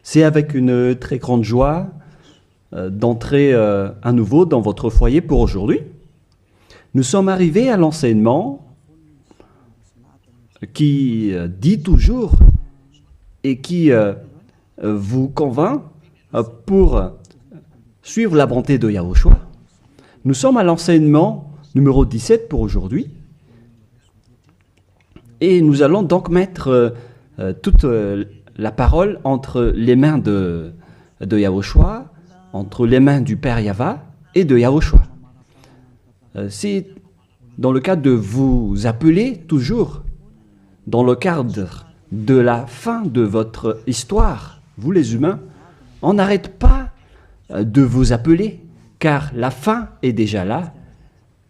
C'est avec une très grande joie d'entrer à nouveau dans votre foyer pour aujourd'hui. Nous sommes arrivés à l'enseignement qui dit toujours et qui vous convainc pour suivre la bonté de Yahushua. Nous sommes à l'enseignement numéro 17 pour aujourd'hui. Et nous allons donc mettre toute la parole entre les mains de Yahushua, entre les mains du Père Yahva et de Yahushua. C'est dans le cadre de vous appeler toujours, dans le cadre de la fin de votre histoire, vous les humains, on n'arrête pas de vous appeler, car la fin est déjà là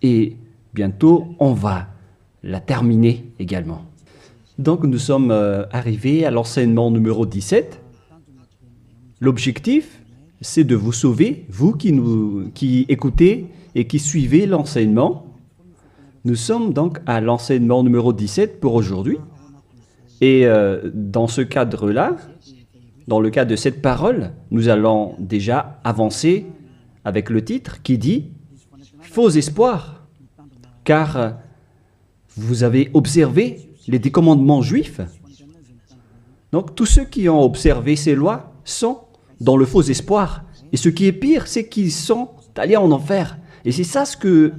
et bientôt on va la terminer également. Donc nous sommes arrivés à l'enseignement numéro 17. L'objectif, c'est de vous sauver, vous qui écoutez et qui suivez l'enseignement. Nous sommes donc à l'enseignement numéro 17 pour aujourd'hui. Et dans ce cadre-là, dans le cadre de cette parole, nous allons déjà avancer avec le titre qui dit « Faux espoirs », car vous avez observé les 10 commandements juifs. Donc tous ceux qui ont observé ces lois sont dans le faux espoir. Et ce qui est pire, c'est qu'ils sont allés en enfer. Et c'est ça ce que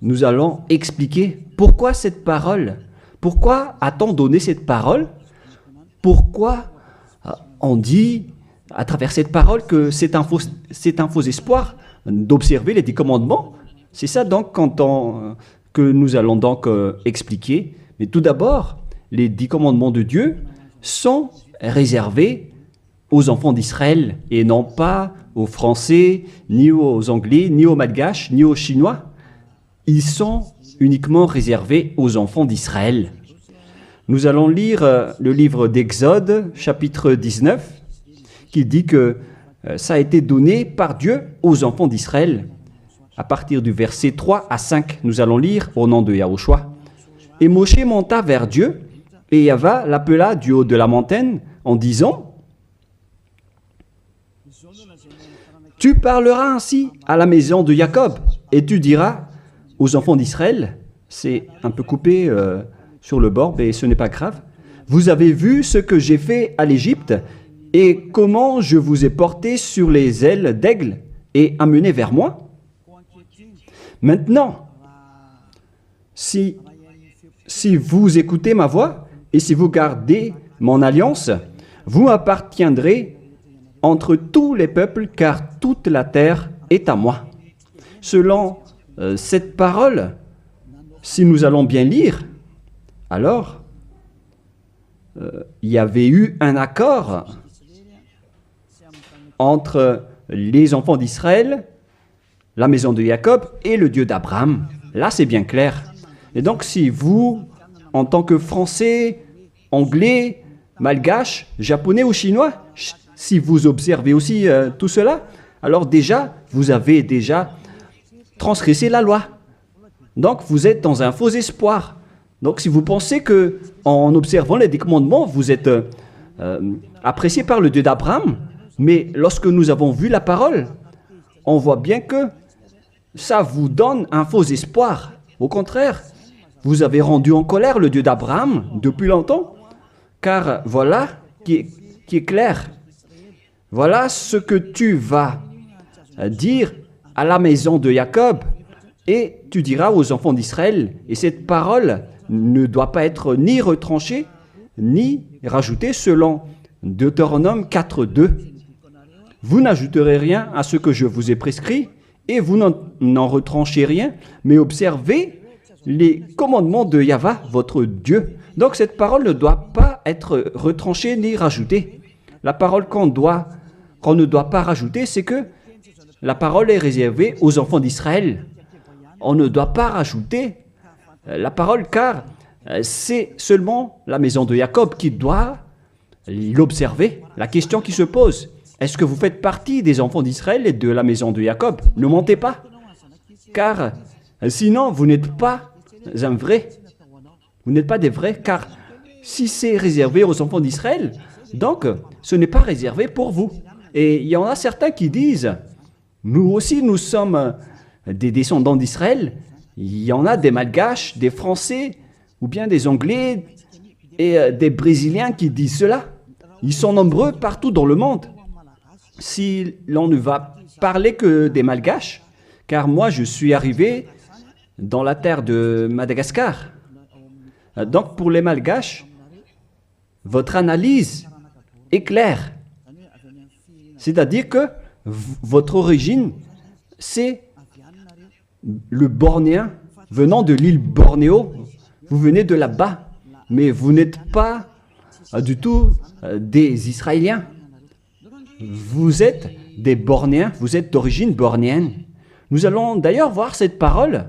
nous allons expliquer. Pourquoi cette parole? Pourquoi a-t-on donné cette parole? Pourquoi on dit à travers cette parole que c'est un faux espoir d'observer les 10 commandements? C'est ça donc que nous allons donc expliquer. Mais tout d'abord, les 10 commandements de Dieu sont réservés aux enfants d'Israël et non pas aux Français, ni aux Anglais, ni aux Malgaches, ni aux Chinois. Ils sont uniquement réservés aux enfants d'Israël. Nous allons lire le livre d'Exode, chapitre 19, qui dit que ça a été donné par Dieu aux enfants d'Israël. À partir du verset 3 à 5, nous allons lire au nom de Yahushua. Et Moshe monta vers Dieu, et Yahva l'appela du haut de la montagne en disant « Tu parleras ainsi à la maison de Jacob, et tu diras aux enfants d'Israël, c'est un peu coupé sur le bord, mais ce n'est pas grave, vous avez vu ce que j'ai fait à l'Égypte, et comment je vous ai porté sur les ailes d'aigle et amené vers moi. Maintenant, si vous écoutez ma voix et si vous gardez mon alliance, vous appartiendrez entre tous les peuples, car toute la terre est à moi. » Selon cette parole, si nous allons bien lire, alors il y avait eu un accord entre les enfants d'Israël, la maison de Jacob et le Dieu d'Abraham. Là, c'est bien clair. Et donc, si vous, en tant que Français, Anglais, Malgache, Japonais ou Chinois, si vous observez aussi tout cela, alors déjà, vous avez déjà transgressé la loi. Donc, vous êtes dans un faux espoir. Donc, si vous pensez que en observant les 10 commandements, vous êtes apprécié par le Dieu d'Abraham, mais lorsque nous avons vu la parole, on voit bien que ça vous donne un faux espoir. Au contraire, vous avez rendu en colère le Dieu d'Abraham depuis longtemps, car voilà qui est clair. Voilà ce que tu vas dire à la maison de Jacob, et tu diras aux enfants d'Israël. Et cette parole ne doit pas être ni retranchée, ni rajoutée selon Deutéronome 4.2. Vous n'ajouterez rien à ce que je vous ai prescrit, et vous n'en retranchez rien, mais observez les commandements de Yahva, votre Dieu. Donc cette parole ne doit pas être retranchée ni rajoutée. La parole qu'on ne doit pas rajouter, c'est que la parole est réservée aux enfants d'Israël. On ne doit pas rajouter la parole, car c'est seulement la maison de Jacob qui doit l'observer. La question qui se pose, est-ce que vous faites partie des enfants d'Israël et de la maison de Jacob? Ne mentez pas, car sinon vous n'êtes pas un vrai. Vous n'êtes pas des vrais, car Si c'est réservé aux enfants d'Israël, donc ce n'est pas réservé pour vous. Et il y en a certains qui disent, nous aussi nous sommes des descendants d'Israël. Il y en a des Malgaches, des Français, ou bien des Anglais et des Brésiliens qui disent cela. Ils sont nombreux partout dans le monde. Si l'on ne va parler que des Malgaches, car moi je suis arrivé dans la terre de Madagascar. Donc pour les Malgaches, votre analyse est claire. C'est-à-dire que votre origine, c'est le Bornéen venant de l'île Bornéo. Vous venez de là-bas, mais vous n'êtes pas du tout des Israéliens. Vous êtes des Bornéens, vous êtes d'origine bornéenne. Nous allons d'ailleurs voir cette parole.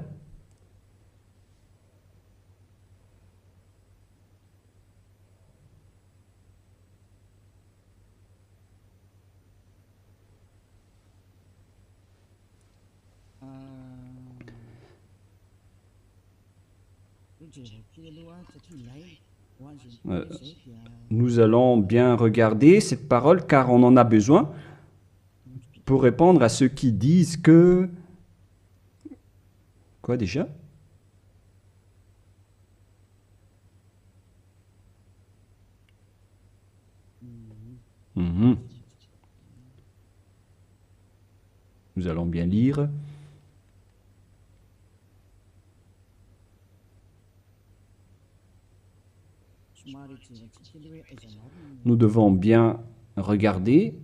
Nous allons bien regarder cette parole car on en a besoin pour répondre à ceux qui disent que... Quoi déjà? Nous allons bien lire. Nous devons bien regarder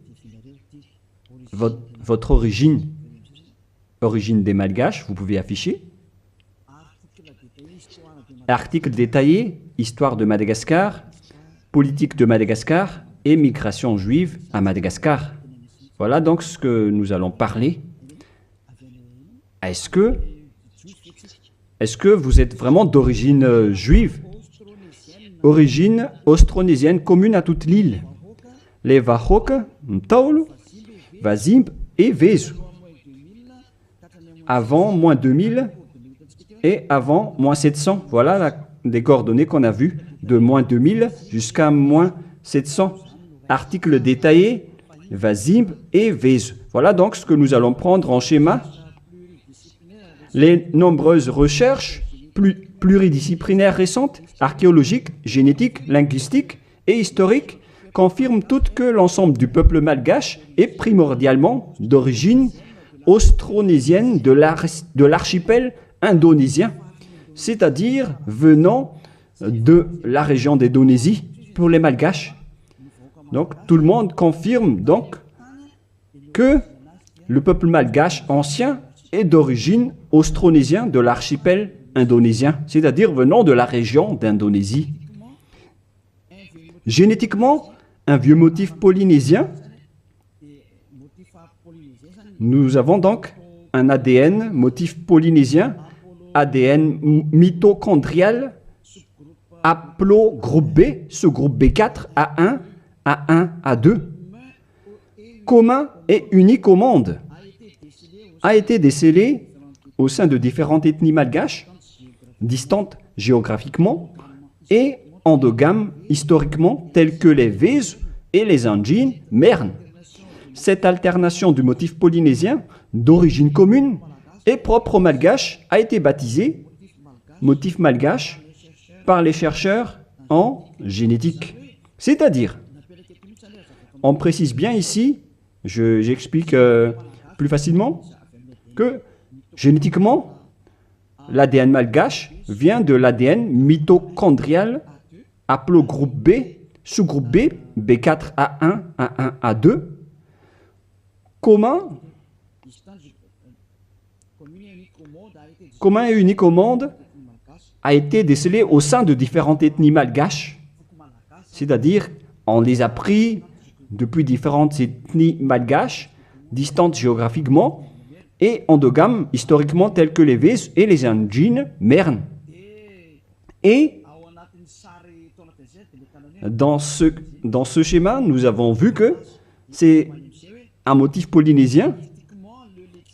votre origine des Malgaches, vous pouvez afficher. Article détaillé, histoire de Madagascar, politique de Madagascar et migration juive à Madagascar. Voilà donc ce que nous allons parler. Est-ce que vous êtes vraiment d'origine juive? Origine austronésienne commune à toute l'île. Les Wahok, Ntaulu, Wazimb et Vezu. Avant moins 2000 et avant moins 700. Voilà des coordonnées qu'on a vues de moins 2000 jusqu'à moins 700. Article détaillé, Wazimb et Vezu. Voilà donc ce que nous allons prendre en schéma. Les nombreuses recherches pluridisciplinaires récentes, archéologiques, génétiques, linguistiques et historiques, confirment toutes que l'ensemble du peuple malgache est primordialement d'origine austronésienne de l'archipel indonésien, c'est-à-dire venant de la région d'Indonésie pour les Malgaches. Donc tout le monde confirme donc que le peuple malgache ancien est d'origine austronésienne de l'archipel indonésien, c'est-à-dire venant de la région d'Indonésie. Génétiquement, un vieux motif polynésien. Nous avons donc un ADN motif polynésien, ADN mitochondrial, haplogroupe B, sous-groupe B4, A1, A1, A2, commun et unique au monde, a été décelé au sein de différentes ethnies malgaches, distantes géographiquement et endogames historiquement, telles que les Vezu et les Anjin Mern. Cette alternation du motif polynésien d'origine commune et propre au malgache a été baptisée motif malgache par les chercheurs en génétique. C'est-à-dire, on précise bien ici, j'explique plus facilement, que génétiquement, l'ADN malgache vient de l'ADN mitochondrial haplogroupe B, sous-groupe B, B4A1, A1, A2, commun et unique au monde, a été décelé au sein de différentes ethnies malgaches, c'est-à-dire on les a pris depuis différentes ethnies malgaches, distantes géographiquement, et endogames historiquement tels que les Vezu et les Anjin Mern. Et dans ce schéma, nous avons vu que c'est un motif polynésien.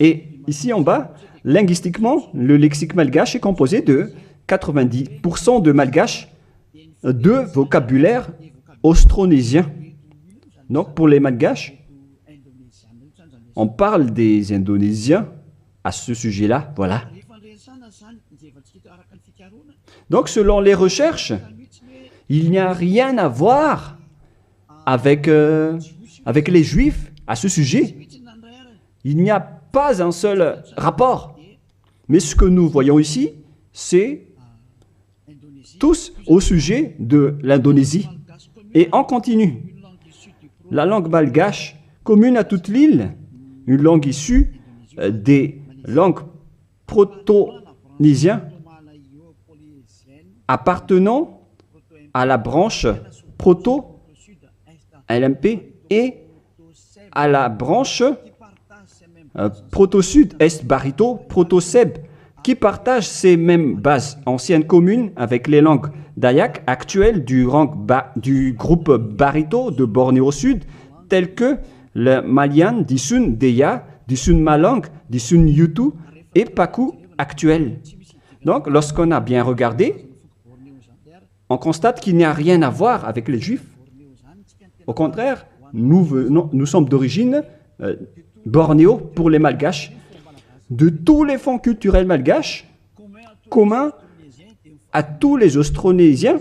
Et ici en bas, linguistiquement, le lexique malgache est composé de 90% de malgache de vocabulaire austronésien. Donc pour les Malgaches, on parle des Indonésiens à ce sujet-là, voilà. Donc selon les recherches, il n'y a rien à voir avec, avec les Juifs à ce sujet. Il n'y a pas un seul rapport. Mais ce que nous voyons ici, c'est tous au sujet de l'Indonésie. Et on continue. La langue malgache, commune à toute l'île, une langue issue des langues proto-nésiennes appartenant à la branche proto-LMP et à la branche proto-sud-est barito, proto-seb, qui partagent ces mêmes bases anciennes communes avec les langues dayak actuelles du groupe barito de Bornéo Sud, telles que le Malian, Disun Deya, Disun Malang, Disun Yutu et Paku actuel. Donc, lorsqu'on a bien regardé, on constate qu'il n'y a rien à voir avec les Juifs. Au contraire, nous sommes d'origine bornéo pour les Malgaches. De tous les fonds culturels malgaches, communs à tous les Austronésiens,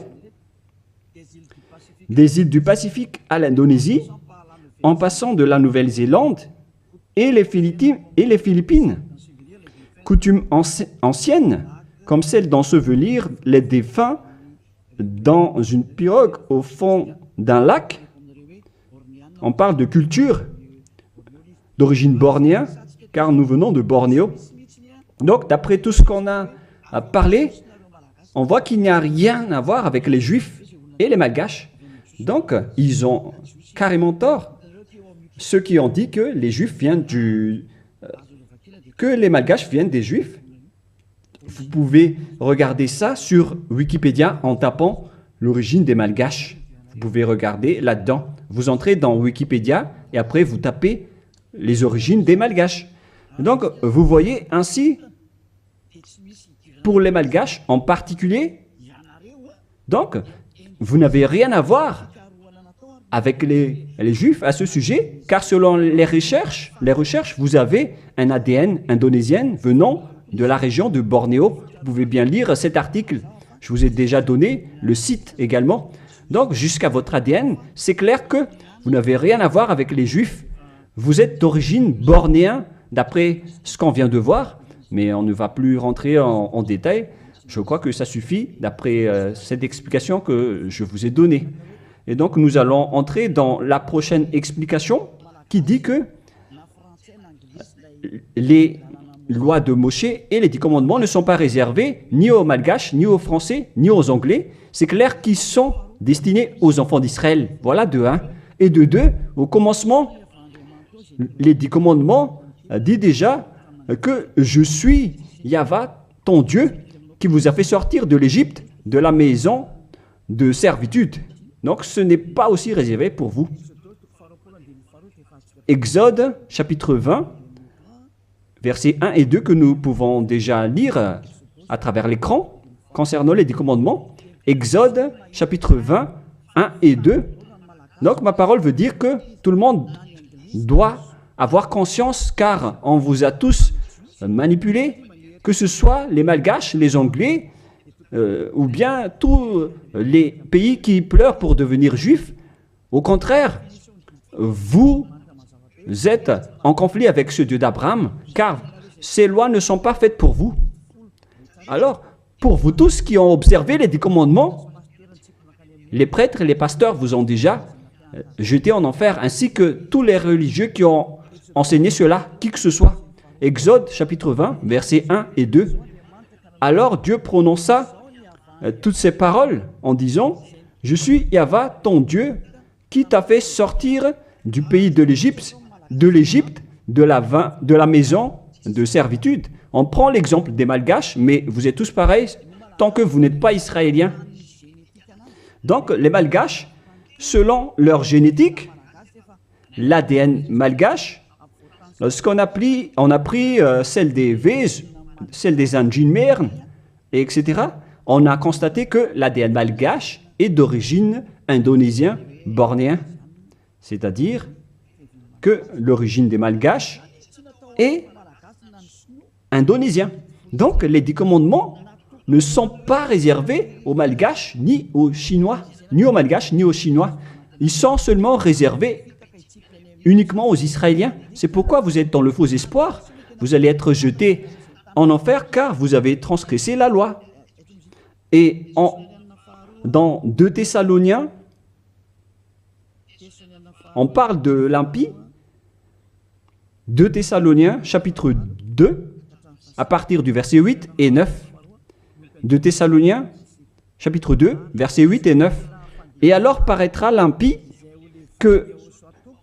des îles du Pacifique à l'Indonésie, en passant de la Nouvelle-Zélande et les Philippines. Coutumes anciennes, comme celle d'ensevelir les défunts dans une pirogue au fond d'un lac. On parle de culture d'origine bornéenne, car nous venons de Bornéo. Donc, d'après tout ce qu'on a parlé, on voit qu'il n'y a rien à voir avec les Juifs et les Malgaches. Donc, ils ont carrément tort. Ceux qui ont dit que les Juifs viennent que les Malgaches viennent des Juifs. Vous pouvez regarder ça sur Wikipédia en tapant l'origine des Malgaches. Vous pouvez regarder là-dedans. Vous entrez dans Wikipédia et après vous tapez les origines des Malgaches. Donc, vous voyez ainsi, pour les Malgaches en particulier, donc, vous n'avez rien à voir avec les Juifs à ce sujet, car selon les recherches, vous avez un ADN indonésien venant de la région de Bornéo. Vous pouvez bien lire cet article. Je vous ai déjà donné le site également. Donc, jusqu'à votre ADN, c'est clair que vous n'avez rien à voir avec les Juifs. Vous êtes d'origine bornéenne, d'après ce qu'on vient de voir, mais on ne va plus rentrer en détail. Je crois que ça suffit d'après cette explication que je vous ai donnée. Et donc, nous allons entrer dans la prochaine explication qui dit que les lois de Moshe et les 10 commandements ne sont pas réservés ni aux Malgaches, ni aux Français, ni aux Anglais. C'est clair qu'ils sont destinés aux enfants d'Israël. Voilà de 1. Et de 2, au commencement, les 10 commandements dit déjà que je suis Yahva, ton Dieu, qui vous a fait sortir de l'Égypte, de la maison de servitude. Donc ce n'est pas aussi réservé pour vous. Exode chapitre 20, versets 1 et 2 que nous pouvons déjà lire à travers l'écran concernant les 10 commandements. Exode chapitre 20, 1 et 2. Donc ma parole veut dire que tout le monde doit avoir conscience, car on vous a tous manipulés, que ce soit les Malgaches, les Anglais, ou bien tous les pays qui pleurent pour devenir juifs. Au contraire, vous êtes en conflit avec ce Dieu d'Abraham, car ces lois ne sont pas faites pour vous. Alors, pour vous tous qui ont observé les 10 commandements, les prêtres et les pasteurs vous ont déjà jeté en enfer, ainsi que tous les religieux qui ont enseigné cela, qui que ce soit. Exode chapitre 20, versets 1 et 2. Alors Dieu prononça toutes ces paroles en disant « Je suis Yahva, ton Dieu, qui t'a fait sortir du pays de l'Égypte, de la maison de servitude. » On prend l'exemple des Malgaches, mais vous êtes tous pareils tant que vous n'êtes pas israéliens. Donc les Malgaches, selon leur génétique, l'ADN malgache, on a pris celle des Vèze, celle des Anjinmers, etc. On a constaté que l'ADN malgache est d'origine indonésien, bornéen. C'est-à-dire que l'origine des Malgaches est indonésien. Donc les 10 commandements ne sont pas réservés aux Malgaches ni aux Chinois, ni aux Malgaches ni aux Chinois. Ils sont seulement réservés uniquement aux Israéliens. C'est pourquoi vous êtes dans le faux espoir. Vous allez être jetés en enfer car vous avez transgressé la loi. Et dans 2 Thessaloniens, on parle de l'impie. 2 Thessaloniens, chapitre 2, à partir du verset 8 et 9. 2 Thessaloniens, chapitre 2, versets 8 et 9. Et alors paraîtra l'impie que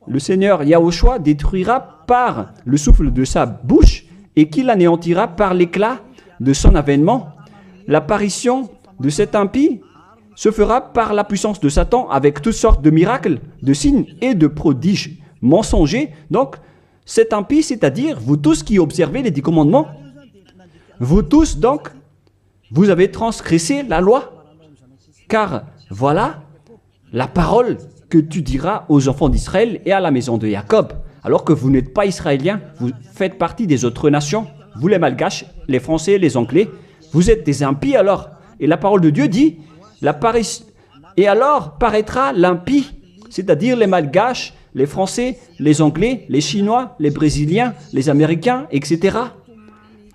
le Seigneur Yahushua détruira par le souffle de sa bouche et qu'il anéantira par l'éclat de son avènement. L'apparition de cet impie se fera par la puissance de Satan avec toutes sortes de miracles, de signes et de prodiges mensongers. Donc, cet impie, c'est-à-dire vous tous qui observez les 10 commandements, vous tous donc, vous avez transgressé la loi. Car voilà la parole que tu diras aux enfants d'Israël et à la maison de Jacob. Alors que vous n'êtes pas israéliens, vous faites partie des autres nations. Vous les Malgaches, les Français, les Anglais, vous êtes des impies alors. Et la parole de Dieu dit, et alors paraîtra l'impie, c'est-à-dire les Malgaches, les Français, les Anglais, les Chinois, les Brésiliens, les Américains, etc.,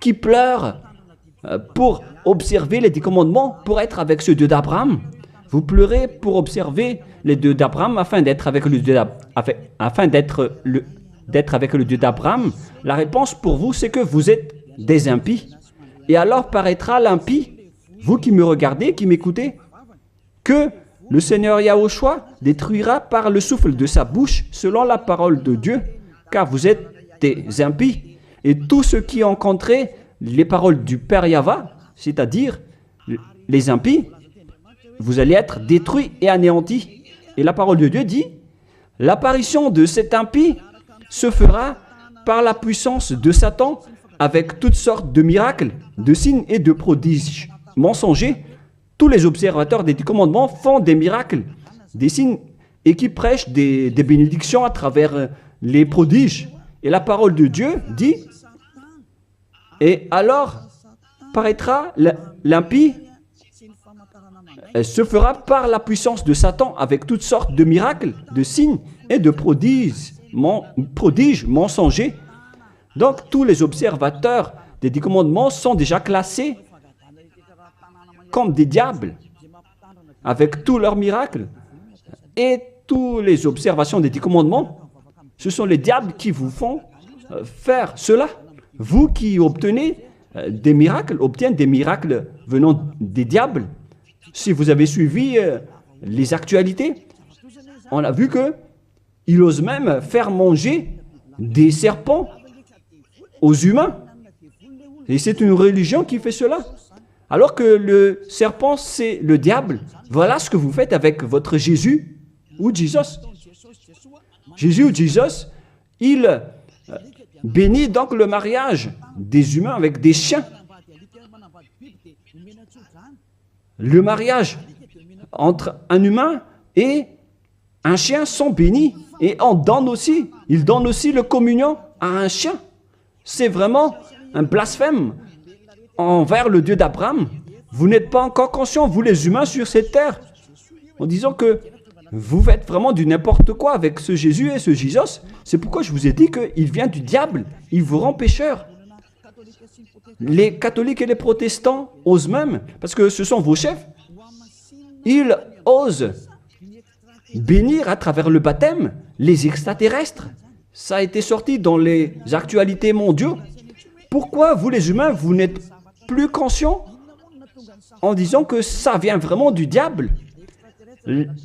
qui pleurent pour observer les 10 commandements, pour être avec ce Dieu d'Abraham. Vous pleurez pour observer les Dieux d'Abraham afin d'être avec le Dieu d'Abraham. La réponse pour vous, c'est que vous êtes des impies. Et alors paraîtra l'impie, vous qui me regardez, qui m'écoutez, que le Seigneur Yahushua détruira par le souffle de sa bouche selon la parole de Dieu, car vous êtes des impies. Et tous ceux qui ont rencontré les paroles du Père Yahva, c'est-à-dire les impies, vous allez être détruits et anéantis. Et la parole de Dieu dit, l'apparition de cet impie se fera par la puissance de Satan avec toutes sortes de miracles, de signes et de prodiges mensongers. Tous les observateurs des 10 commandements font des miracles, des signes et qui prêchent des bénédictions à travers les prodiges. Et la parole de Dieu dit, et alors paraîtra l'impie, se fera par la puissance de Satan avec toutes sortes de miracles, de signes et de prodiges mensongers. Donc tous les observateurs des 10 commandements sont déjà classés comme des diables, avec tous leurs miracles. Et toutes les observations des 10 commandements, ce sont les diables qui vous font faire cela. Vous qui obtenez des miracles, obtiennent des miracles venant des diables. Si vous avez suivi les actualités, on a vu qu'il ose même faire manger des serpents aux humains. Et c'est une religion qui fait cela. Alors que le serpent, c'est le diable. Voilà ce que vous faites avec votre Jésus ou Jesus. Jésus ou Jesus, il bénit donc le mariage des humains avec des chiens. Le mariage entre un humain et un chien sont bénis. Et il donne aussi le communion à un chien. C'est vraiment un blasphème envers le Dieu d'Abraham. Vous n'êtes pas encore conscients, vous les humains sur cette terre, en disant que vous faites vraiment du n'importe quoi avec ce Jésus et ce Jesus. C'est pourquoi je vous ai dit qu'il vient du diable, il vous rend pécheur. Les catholiques et les protestants osent même, parce que ce sont vos chefs, ils osent bénir à travers le baptême les extraterrestres. Ça a été sorti dans les actualités mondiaux. Pourquoi vous les humains, vous n'êtes plus conscients en disant que ça vient vraiment du diable?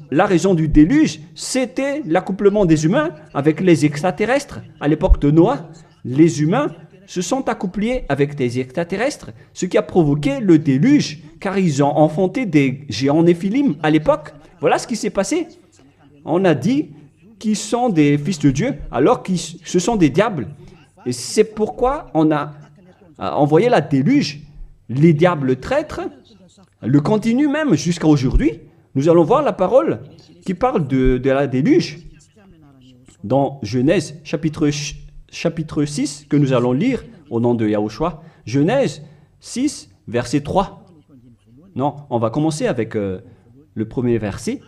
La raison du déluge, c'était l'accouplement des humains avec les extraterrestres. À l'époque de Noah, les humains se sont accouplés avec des extraterrestres, ce qui a provoqué le déluge, car ils ont enfanté des géants néphilim à l'époque. Voilà ce qui s'est passé. On a dit qu'ils sont des fils de Dieu, alors que ce sont des diables. Et c'est pourquoi on a envoyé la déluge. Les diables traîtres le continuent même jusqu'à aujourd'hui. Nous allons voir la parole qui parle de la déluge dans Genèse chapitre 6 que nous allons lire au nom de Yahushua. Genèse 6, verset 3. Non, on va commencer avec le premier verset.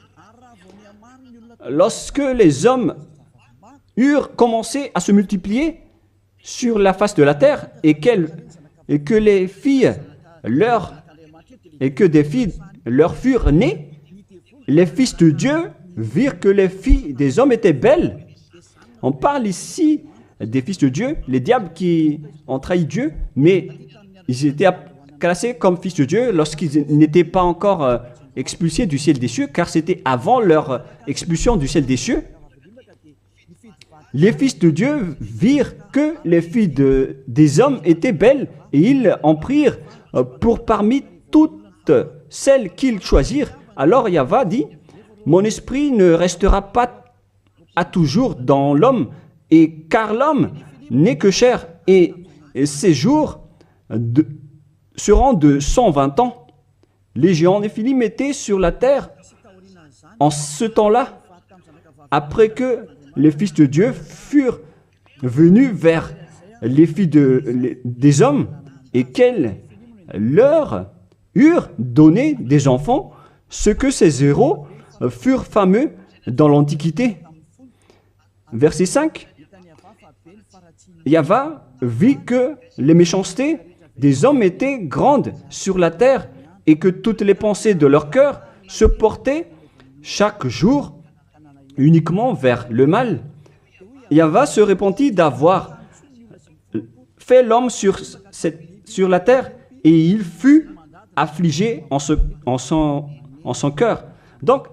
Lorsque les hommes eurent commencé à se multiplier sur la face de la terre et que des filles leur furent nées, les fils de Dieu virent que les filles des hommes étaient belles. On parle ici des fils de Dieu, les diables qui ont trahi Dieu, mais ils étaient classés comme fils de Dieu lorsqu'ils n'étaient pas encore expulsés du ciel des cieux, car c'était avant leur expulsion du ciel des cieux. Les fils de Dieu virent que les filles des hommes étaient belles, et ils en prirent pour parmi toutes celles qu'ils choisirent. Alors Yahva dit, « Mon esprit ne restera pas à toujours dans l'homme, et car l'homme n'est que chair, et ses jours seront de 120 ans. » Les géants Néphilim étaient sur la terre en ce temps-là, après que les fils de Dieu furent venus vers les filles des hommes et qu'elles leur eurent donné des enfants, ce que ces héros furent fameux dans l'Antiquité. Verset 5. Yahva vit que les méchancetés des hommes étaient grandes sur la terre et que toutes les pensées de leur cœur se portaient chaque jour uniquement vers le mal. Yahva se repentit d'avoir fait l'homme sur la terre et il fut affligé en son cœur. Donc,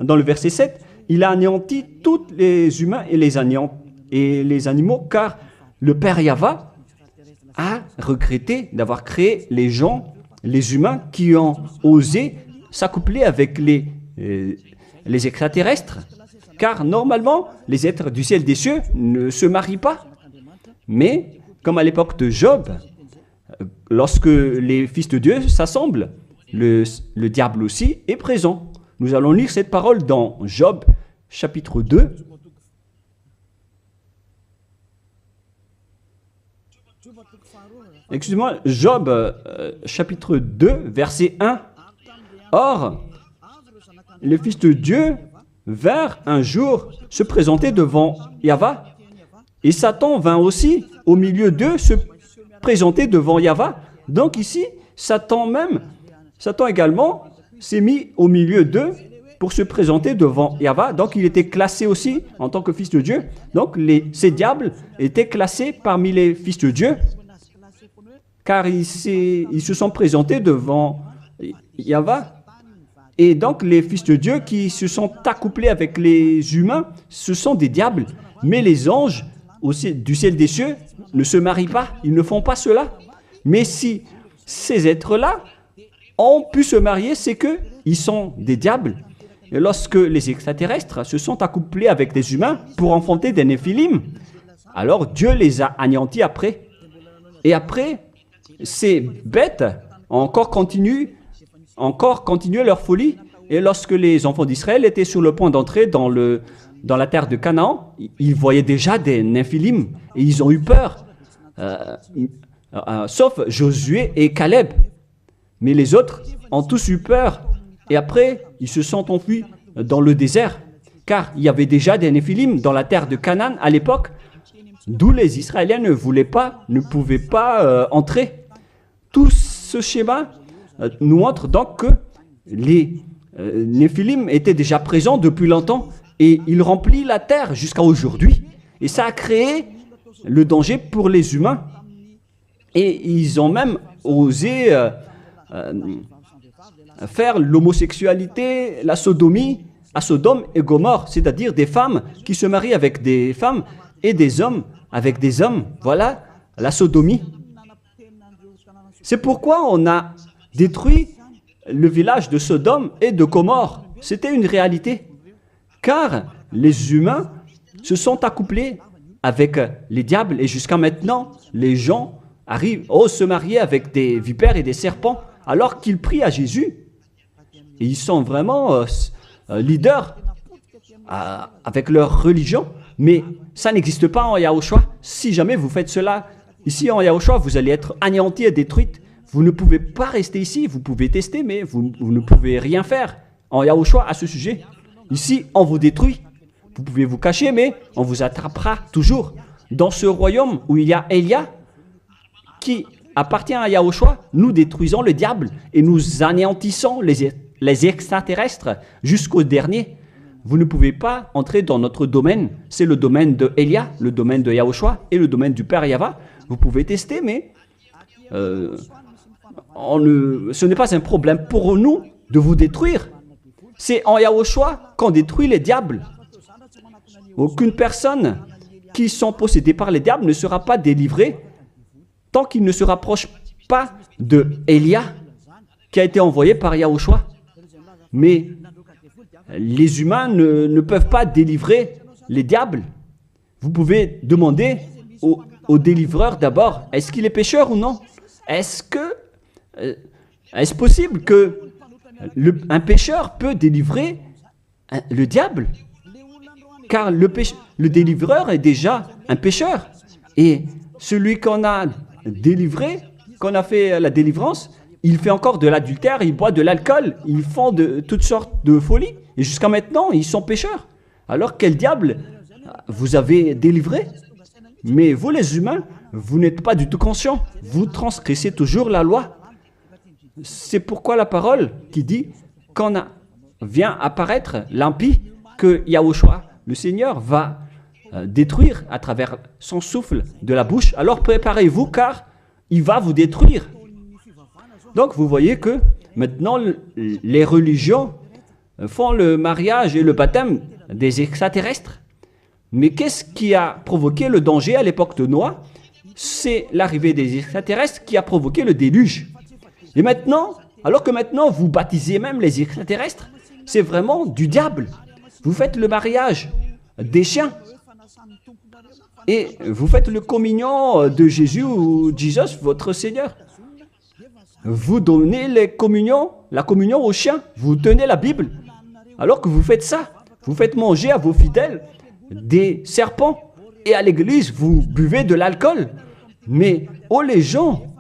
dans le verset 7, il a anéanti tous les humains et les animaux, car le Père Yahva a regretté d'avoir créé les gens, les humains qui ont osé s'accoupler avec les extraterrestres. Car normalement, les êtres du ciel des cieux ne se marient pas. Mais, comme à l'époque de Job, lorsque les fils de Dieu s'assemblent, le diable aussi est présent. Nous allons lire cette parole dans Job, chapitre 2. Excusez-moi, Job, chapitre 2, verset 1. Or, les fils de Dieu vinrent un jour se présenter devant Yahva, et Satan vint aussi au milieu d'eux se présenter devant Yahva. Donc ici, Satan également s'est mis au milieu d'eux pour se présenter devant Yahva. Donc il était classé aussi en tant que fils de Dieu. Donc ces diables étaient classés parmi les fils de Dieu, car ils se sont présentés devant Yahva. Et donc, les fils de Dieu qui se sont accouplés avec les humains, ce sont des diables. Mais les anges du ciel des cieux ne se marient pas, ils ne font pas cela. Mais si ces êtres-là ont pu se marier, c'est qu'ils sont des diables. Et lorsque les extraterrestres se sont accouplés avec des humains pour enfanter des néphilim, alors Dieu les a anéantis après. Et après, ces bêtes ont encore continué leur folie. Et lorsque les enfants d'Israël étaient sur le point d'entrer dans la terre de Canaan, ils voyaient déjà des néphilim et ils ont eu peur, sauf Josué et Caleb. Mais les autres ont tous eu peur et après ils se sont enfuis dans le désert, car il y avait déjà des néphilim dans la terre de Canaan à l'époque, d'où les Israéliens ne pouvaient pas entrer. Tout ce schéma nous montre donc que les néphilim étaient déjà présents depuis longtemps et ils remplissent la terre jusqu'à aujourd'hui. Et ça a créé le danger pour les humains. Et ils ont même osé faire l'homosexualité, la sodomie à Sodome et Gomorrhe, c'est-à-dire des femmes qui se marient avec des femmes et des hommes avec des hommes. Voilà la sodomie. C'est pourquoi on a détruit le village de Sodome et de Gomorrhe. C'était une réalité. Car les humains se sont accouplés avec les diables et jusqu'à maintenant, les gens osent se marier avec des vipères et des serpents alors qu'ils prient à Jésus. Et ils sont vraiment leaders avec leur religion. Mais ça n'existe pas en Yahushua. Si jamais vous faites cela ici en Yahushua, vous allez être anéantis et détruits. Vous ne pouvez pas rester ici. Vous pouvez tester, mais vous ne pouvez rien faire en Yahushua à ce sujet. Ici, on vous détruit. Vous pouvez vous cacher, mais on vous attrapera toujours. Dans ce royaume où il y a Elia, qui appartient à Yahushua, nous détruisons le diable et nous anéantissons les extraterrestres jusqu'au dernier. Vous ne pouvez pas entrer dans notre domaine. C'est le domaine de Elia, le domaine de Yahushua et le domaine du Père Yahva. Vous pouvez tester, mais ce n'est pas un problème pour nous de vous détruire. C'est en Yahushua qu'on détruit les diables. Aucune personne qui sont possédées par les diables ne sera pas délivrée tant qu'il ne se rapproche pas de Elia qui a été envoyé par Yahushua. Mais les humains ne peuvent pas délivrer les diables. Vous pouvez demander au délivreur d'abord, est-ce qu'il est pécheur ou non? Est-ce possible que un pécheur peut délivrer le diable? Car le délivreur est déjà un pécheur. Et celui qu'on a délivré, qu'on a fait la délivrance, il fait encore de l'adultère, il boit de l'alcool, ils font de toutes sortes de folies. Et jusqu'à maintenant, ils sont pécheurs. Alors quel diable vous avez délivré? Mais vous les humains, vous n'êtes pas du tout conscients. Vous transgressez toujours la loi. C'est pourquoi la parole qui dit quand vient apparaître l'impie, que Yahushua, le Seigneur, va détruire à travers son souffle de la bouche. Alors préparez-vous car il va vous détruire. Donc vous voyez que maintenant les religions font le mariage et le baptême des extraterrestres. Mais qu'est-ce qui a provoqué le danger à l'époque de Noé? C'est l'arrivée des extraterrestres qui a provoqué le déluge. Et maintenant, alors que maintenant vous baptisez même les extraterrestres, c'est vraiment du diable. Vous faites le mariage des chiens. Et vous faites le communion de Jésus ou Jesus, votre Seigneur. Vous donnez la communion aux chiens. Vous tenez la Bible. Alors que vous faites ça, vous faites manger à vos fidèles des serpents. Et à l'église, vous buvez de l'alcool. Mais, oh les gens,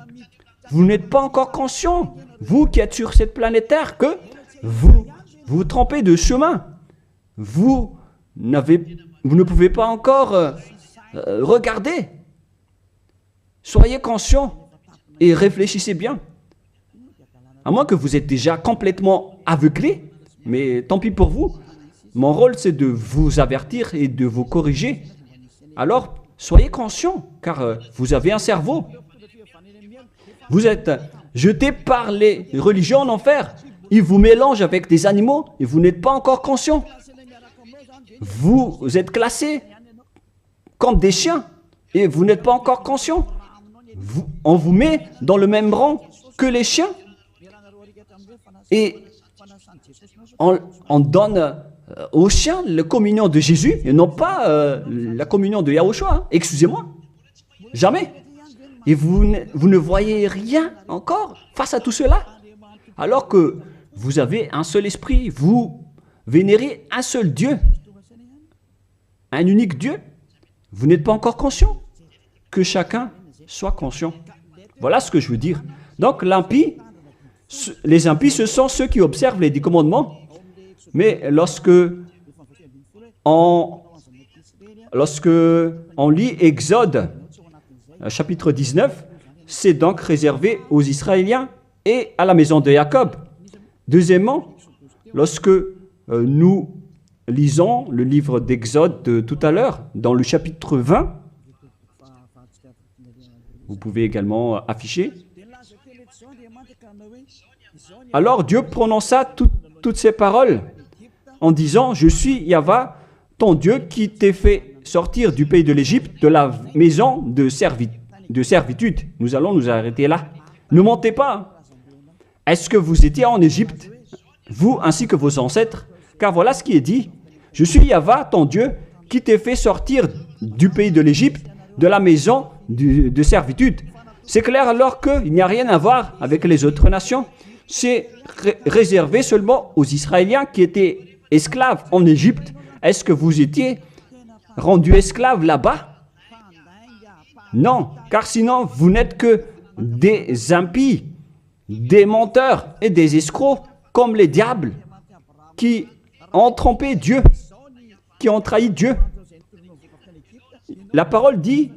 vous n'êtes pas encore conscients, vous qui êtes sur cette planète Terre, que vous trompez de chemin. Vous ne pouvez pas encore regarder. Soyez conscients et réfléchissez bien. À moins que vous êtes déjà complètement aveuglé, mais tant pis pour vous. Mon rôle, c'est de vous avertir et de vous corriger. Alors, soyez conscients, car vous avez un cerveau. Vous êtes jetés par les religions en enfer. Ils vous mélangent avec des animaux et vous n'êtes pas encore conscients. Vous êtes classés comme des chiens et vous n'êtes pas encore conscients. On vous met dans le même rang que les chiens. Et on donne aux chiens la communion de Jésus et non pas la communion de Yahushua. Hein. Excusez-moi. Jamais. Et vous ne voyez rien encore face à tout cela. Alors que vous avez un seul esprit, vous vénérez un seul Dieu. Un unique Dieu. Vous n'êtes pas encore conscient. Que chacun soit conscient. Voilà ce que je veux dire. Donc les impies, ce sont ceux qui observent les 10 commandements. Mais lorsque on lit Exode, chapitre 19, c'est donc réservé aux Israéliens et à la maison de Jacob. Deuxièmement, lorsque nous lisons le livre d'Exode de tout à l'heure, dans le chapitre 20, vous pouvez également afficher. Alors Dieu prononça toutes ces paroles en disant « Je suis Yahva, ton Dieu qui t'ai fait sortir du pays de l'Égypte, de la maison de servitude. » Nous allons nous arrêter là. Ne montez pas. Est-ce que vous étiez en Égypte, vous ainsi que vos ancêtres? Car voilà ce qui est dit. « Je suis Yahva, ton Dieu, qui t'ai fait sortir du pays de l'Égypte, de la maison de servitude. » C'est clair alors qu'il n'y a rien à voir avec les autres nations. c'est réservé seulement aux Israéliens qui étaient esclaves en Égypte. Est-ce que vous étiez rendus esclaves là-bas? Non, car sinon vous n'êtes que des impies, des menteurs et des escrocs comme les diables qui ont trompé Dieu, qui ont trahi Dieu. La parole dit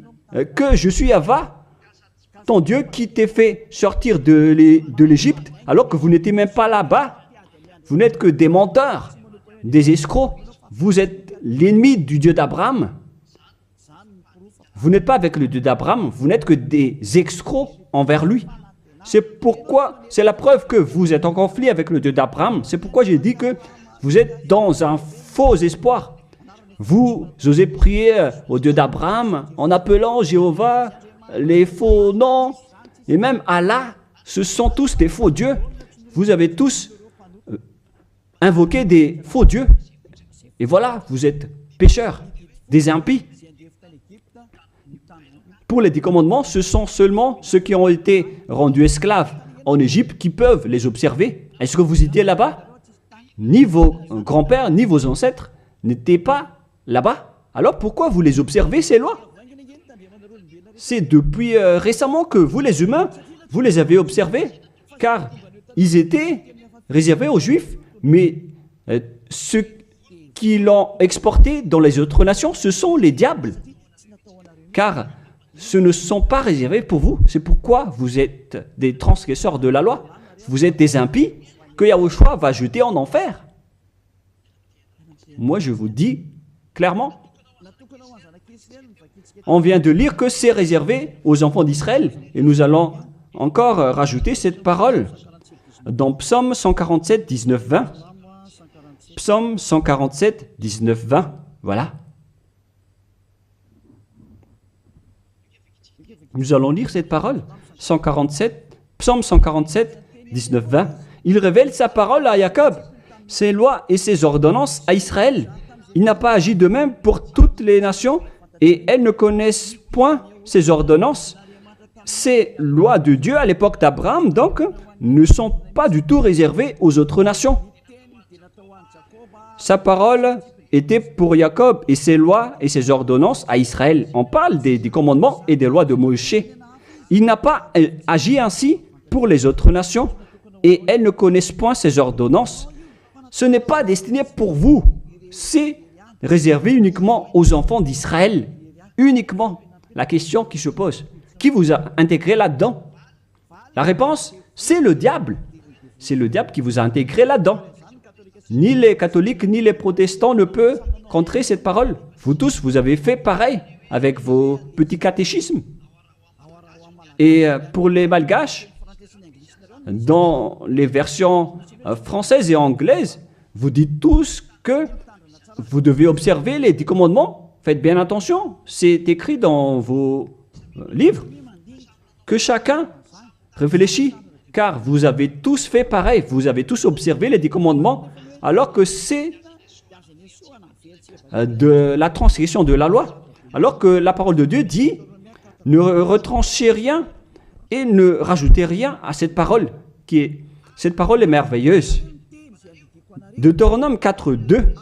que je suis Yahva, ton Dieu qui t'ai fait sortir de l'Égypte alors que vous n'étiez même pas là-bas. Vous n'êtes que des menteurs, des escrocs. Vous êtes l'ennemi du Dieu d'Abraham. Vous n'êtes pas avec le Dieu d'Abraham, vous n'êtes que des escrocs envers lui. C'est pourquoi, c'est la preuve que vous êtes en conflit avec le Dieu d'Abraham. C'est pourquoi j'ai dit que vous êtes dans un faux espoir. Vous osez prier au Dieu d'Abraham en appelant Jéhovah les faux noms. Et même Allah, ce sont tous des faux dieux. Vous avez tous invoqué des faux dieux. Et voilà, vous êtes pécheurs, des impies. Pour les 10 commandements, ce sont seulement ceux qui ont été rendus esclaves en Égypte qui peuvent les observer. Est-ce que vous étiez là-bas? Ni vos grands-pères, ni vos ancêtres n'étaient pas là-bas. Alors pourquoi vous les observez, ces lois? C'est depuis récemment que vous, les humains, vous les avez observés, car ils étaient réservés aux Juifs, mais ceux qui l'ont exporté dans les autres nations, ce sont les diables. Car ce ne sont pas réservés pour vous. C'est pourquoi vous êtes des transgresseurs de la loi. Vous êtes des impies que Yahushua va jeter en enfer. Moi, je vous dis clairement, on vient de lire que c'est réservé aux enfants d'Israël. Et nous allons encore rajouter cette parole dans Psaume 147, 19, 20. Psaume 147, 19, 20. Voilà. Nous allons lire cette parole. Psaume 147, 19, 20. Il révèle sa parole à Jacob, ses lois et ses ordonnances à Israël. Il n'a pas agi de même pour toutes les nations et elles ne connaissent point ses ordonnances. Ces lois de Dieu à l'époque d'Abraham, donc, ne sont pas du tout réservées aux autres nations. Sa parole était pour Jacob et ses lois et ses ordonnances à Israël. On parle des commandements et des lois de Moïse. Il n'a pas agi ainsi pour les autres nations et elles ne connaissent point ses ordonnances. Ce n'est pas destiné pour vous, c'est réservé uniquement aux enfants d'Israël. Uniquement. La question qui se pose, qui vous a intégré là-dedans? La réponse, c'est le diable. C'est le diable qui vous a intégré là-dedans. Ni les catholiques, ni les protestants ne peuvent contrer cette parole. Vous tous, vous avez fait pareil avec vos petits catéchismes. Et pour les malgaches, dans les versions françaises et anglaises, vous dites tous que vous devez observer les 10 commandements. Faites bien attention, c'est écrit dans vos livres. Que chacun réfléchit, car vous avez tous fait pareil. Vous avez tous observé les 10 commandements, alors que c'est de la transgression de la loi. Alors que la parole de Dieu dit, ne retranchez rien et ne rajoutez rien à cette parole. Cette parole est merveilleuse. Deutéronome 4, 2.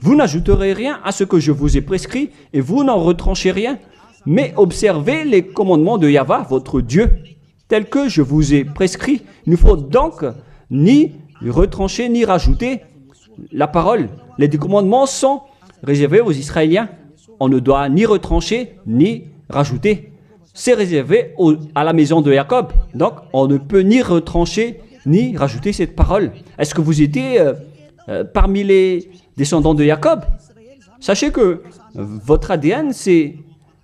Vous n'ajouterez rien à ce que je vous ai prescrit et vous n'en retranchez rien, mais observez les commandements de Yahva, votre Dieu, tels que je vous ai prescrits. Il ne faut donc ni retrancher ni rajouter la parole. Les 10 commandements sont réservés aux Israéliens. On ne doit ni retrancher ni rajouter. C'est réservé à la maison de Jacob. Donc, on ne peut ni retrancher ni rajouter cette parole. Est-ce que vous étiez parmi les descendants de Jacob? Sachez que votre ADN, c'est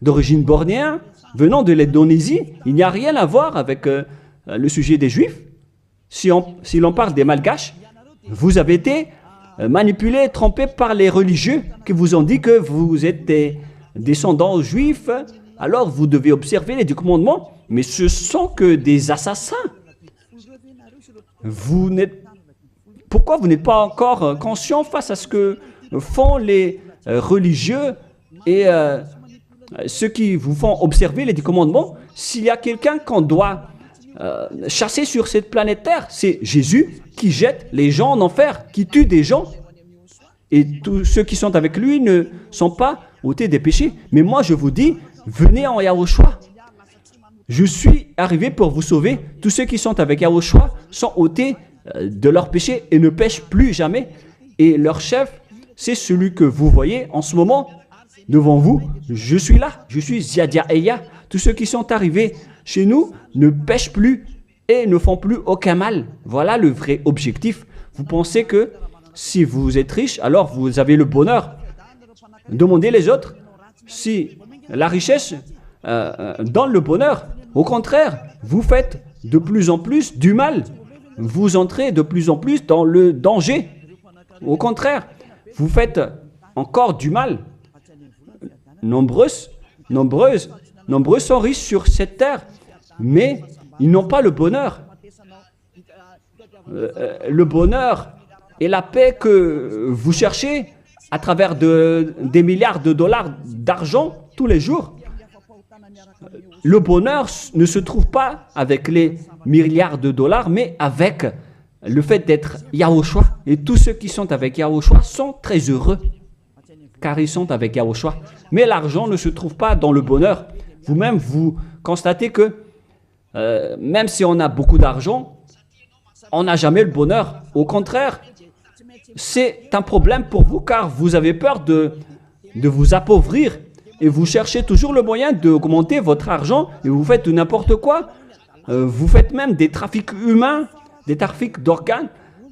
d'origine bornéenne, venant de l'Indonésie. Il n'y a rien à voir avec le sujet des Juifs. Si l'on parle des Malgaches, vous avez été manipulés, trompés par les religieux qui vous ont dit que vous êtes des descendants juifs, alors vous devez observer les 10 commandements, mais ce sont que des assassins. Pourquoi vous n'êtes pas encore conscient face à ce que font les religieux et ceux qui vous font observer les 10 commandements? S'il y a quelqu'un qu'on doit chassé sur cette planète Terre. C'est Jésus qui jette les gens en enfer, qui tue des gens. Et tous ceux qui sont avec lui ne sont pas ôtés des péchés. Mais moi, je vous dis, venez en Yahushua. Je suis arrivé pour vous sauver. Tous ceux qui sont avec Yahushua sont ôtés de leurs péchés et ne pêchent plus jamais. Et leur chef, c'est celui que vous voyez en ce moment devant vous. Je suis là, je suis Ziadia Eya. Tous ceux qui sont arrivés chez nous ne pêchent plus et ne font plus aucun mal. Voilà le vrai objectif. Vous pensez que si vous êtes riche, alors vous avez le bonheur. Demandez les autres si la richesse donne le bonheur. Au contraire, vous faites de plus en plus du mal. Vous entrez de plus en plus dans le danger. Au contraire, vous faites encore du mal. Nombreux sont riches sur cette terre, mais ils n'ont pas le bonheur. Le bonheur et la paix que vous cherchez à travers des milliards de dollars d'argent tous les jours. Le bonheur ne se trouve pas avec les milliards de dollars, mais avec le fait d'être Yahushua. Et tous ceux qui sont avec Yahushua sont très heureux, car ils sont avec Yahushua. Mais l'argent ne se trouve pas dans le bonheur. Vous-même, vous constatez que même si on a beaucoup d'argent, on n'a jamais le bonheur. Au contraire, c'est un problème pour vous, car vous avez peur de vous appauvrir. Et vous cherchez toujours le moyen d'augmenter votre argent et vous faites n'importe quoi. Vous faites même des trafics humains, des trafics d'organes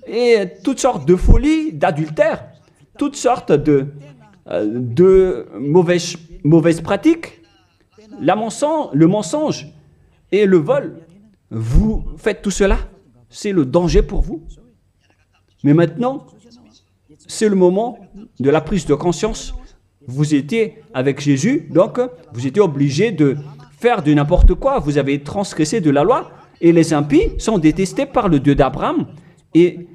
et toutes sortes de folies, d'adultère, toutes sortes de mauvaises pratiques, le mensonge et le vol. Vous faites tout cela, c'est le danger pour vous. Mais maintenant, c'est le moment de la prise de conscience. Vous étiez avec Jésus, donc vous étiez obligé de faire de n'importe quoi. Vous avez transgressé de la loi et les impies sont détestés par le Dieu d'Abraham. Et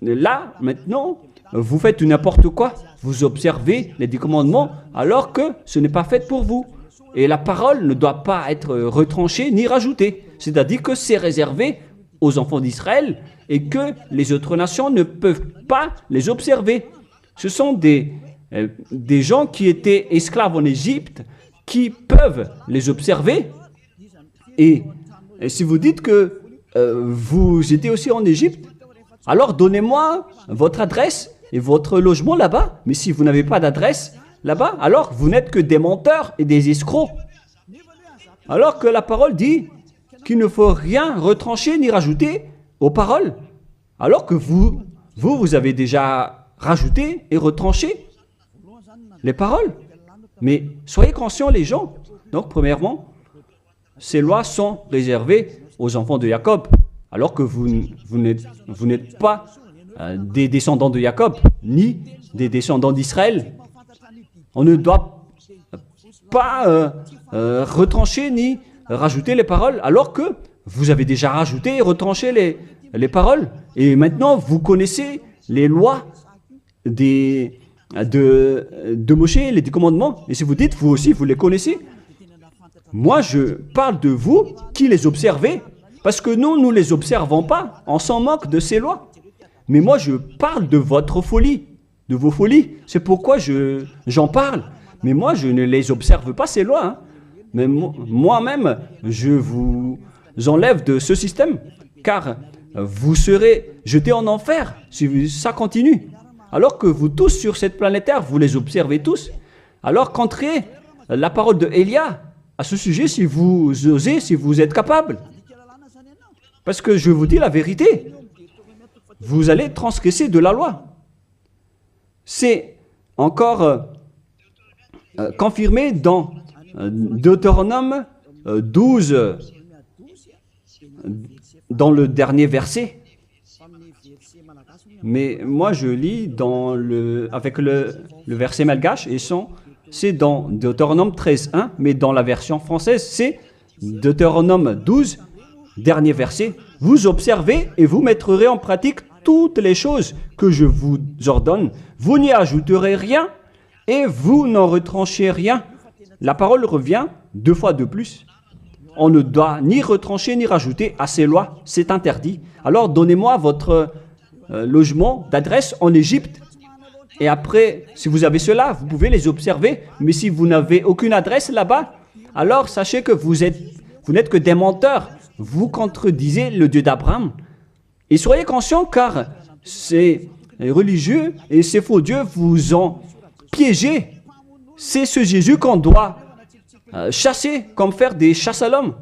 là, maintenant, vous faites n'importe quoi. Vous observez les 10 commandements alors que ce n'est pas fait pour vous. Et la parole ne doit pas être retranchée ni rajoutée. C'est-à-dire que c'est réservé aux enfants d'Israël et que les autres nations ne peuvent pas les observer. Ce sont des gens qui étaient esclaves en Égypte qui peuvent les observer. Et si vous dites que vous étiez aussi en Égypte, alors donnez-moi votre adresse et votre logement là-bas. Mais si vous n'avez pas d'adresse là-bas, alors vous n'êtes que des menteurs et des escrocs. Alors que la parole dit qu'il ne faut rien retrancher ni rajouter aux paroles. Alors que vous avez déjà rajouté et retranché les paroles. Mais soyez conscients les gens. Donc premièrement, ces lois sont réservées aux enfants de Jacob. Alors que vous n'êtes pas des descendants de Jacob, ni des descendants d'Israël. On ne doit pas retrancher ni rajouter les paroles, alors que vous avez déjà rajouté et retranché les paroles. Et maintenant, vous connaissez les lois de Moïse, les 10 commandements. Et si vous dites, vous aussi, vous les connaissez. Moi, je parle de vous qui les observez, parce que nous ne les observons pas. On s'en moque de ces lois. Mais moi, je parle de votre folie, de vos folies. C'est pourquoi j'en parle. Mais moi, je ne les observe pas, ces lois. Hein. Mais moi-même, je vous enlève de ce système, car vous serez jetés en enfer si ça continue. Alors que vous tous sur cette planète Terre, vous les observez tous. Alors qu'entrez la parole de Élia à ce sujet si vous osez, si vous êtes capable. Parce que je vous dis la vérité, vous allez transgresser de la loi. C'est encore confirmé dans Deutéronome 12, dans le dernier verset. Mais moi, je lis avec le verset malgache, et c'est dans Deutéronome 13.1, mais dans la version française, c'est Deutéronome 12, dernier verset. Vous observez et vous mettrez en pratique toutes les choses que je vous ordonne. Vous n'y ajouterez rien et vous n'en retranchez rien. La parole revient 2 fois de plus. on ne doit ni retrancher ni rajouter à ces lois. C'est interdit. Alors donnez-moi votre logement d'adresse en Égypte. Et après, si vous avez cela, vous pouvez les observer. Mais si vous n'avez aucune adresse là-bas, alors sachez que vous n'êtes que des menteurs. Vous contredisez le Dieu d'Abraham. Et soyez conscients car ces religieux et ces faux dieux vous ont piégé. C'est ce Jésus qu'on doit chasser, comme faire des chasses à l'homme.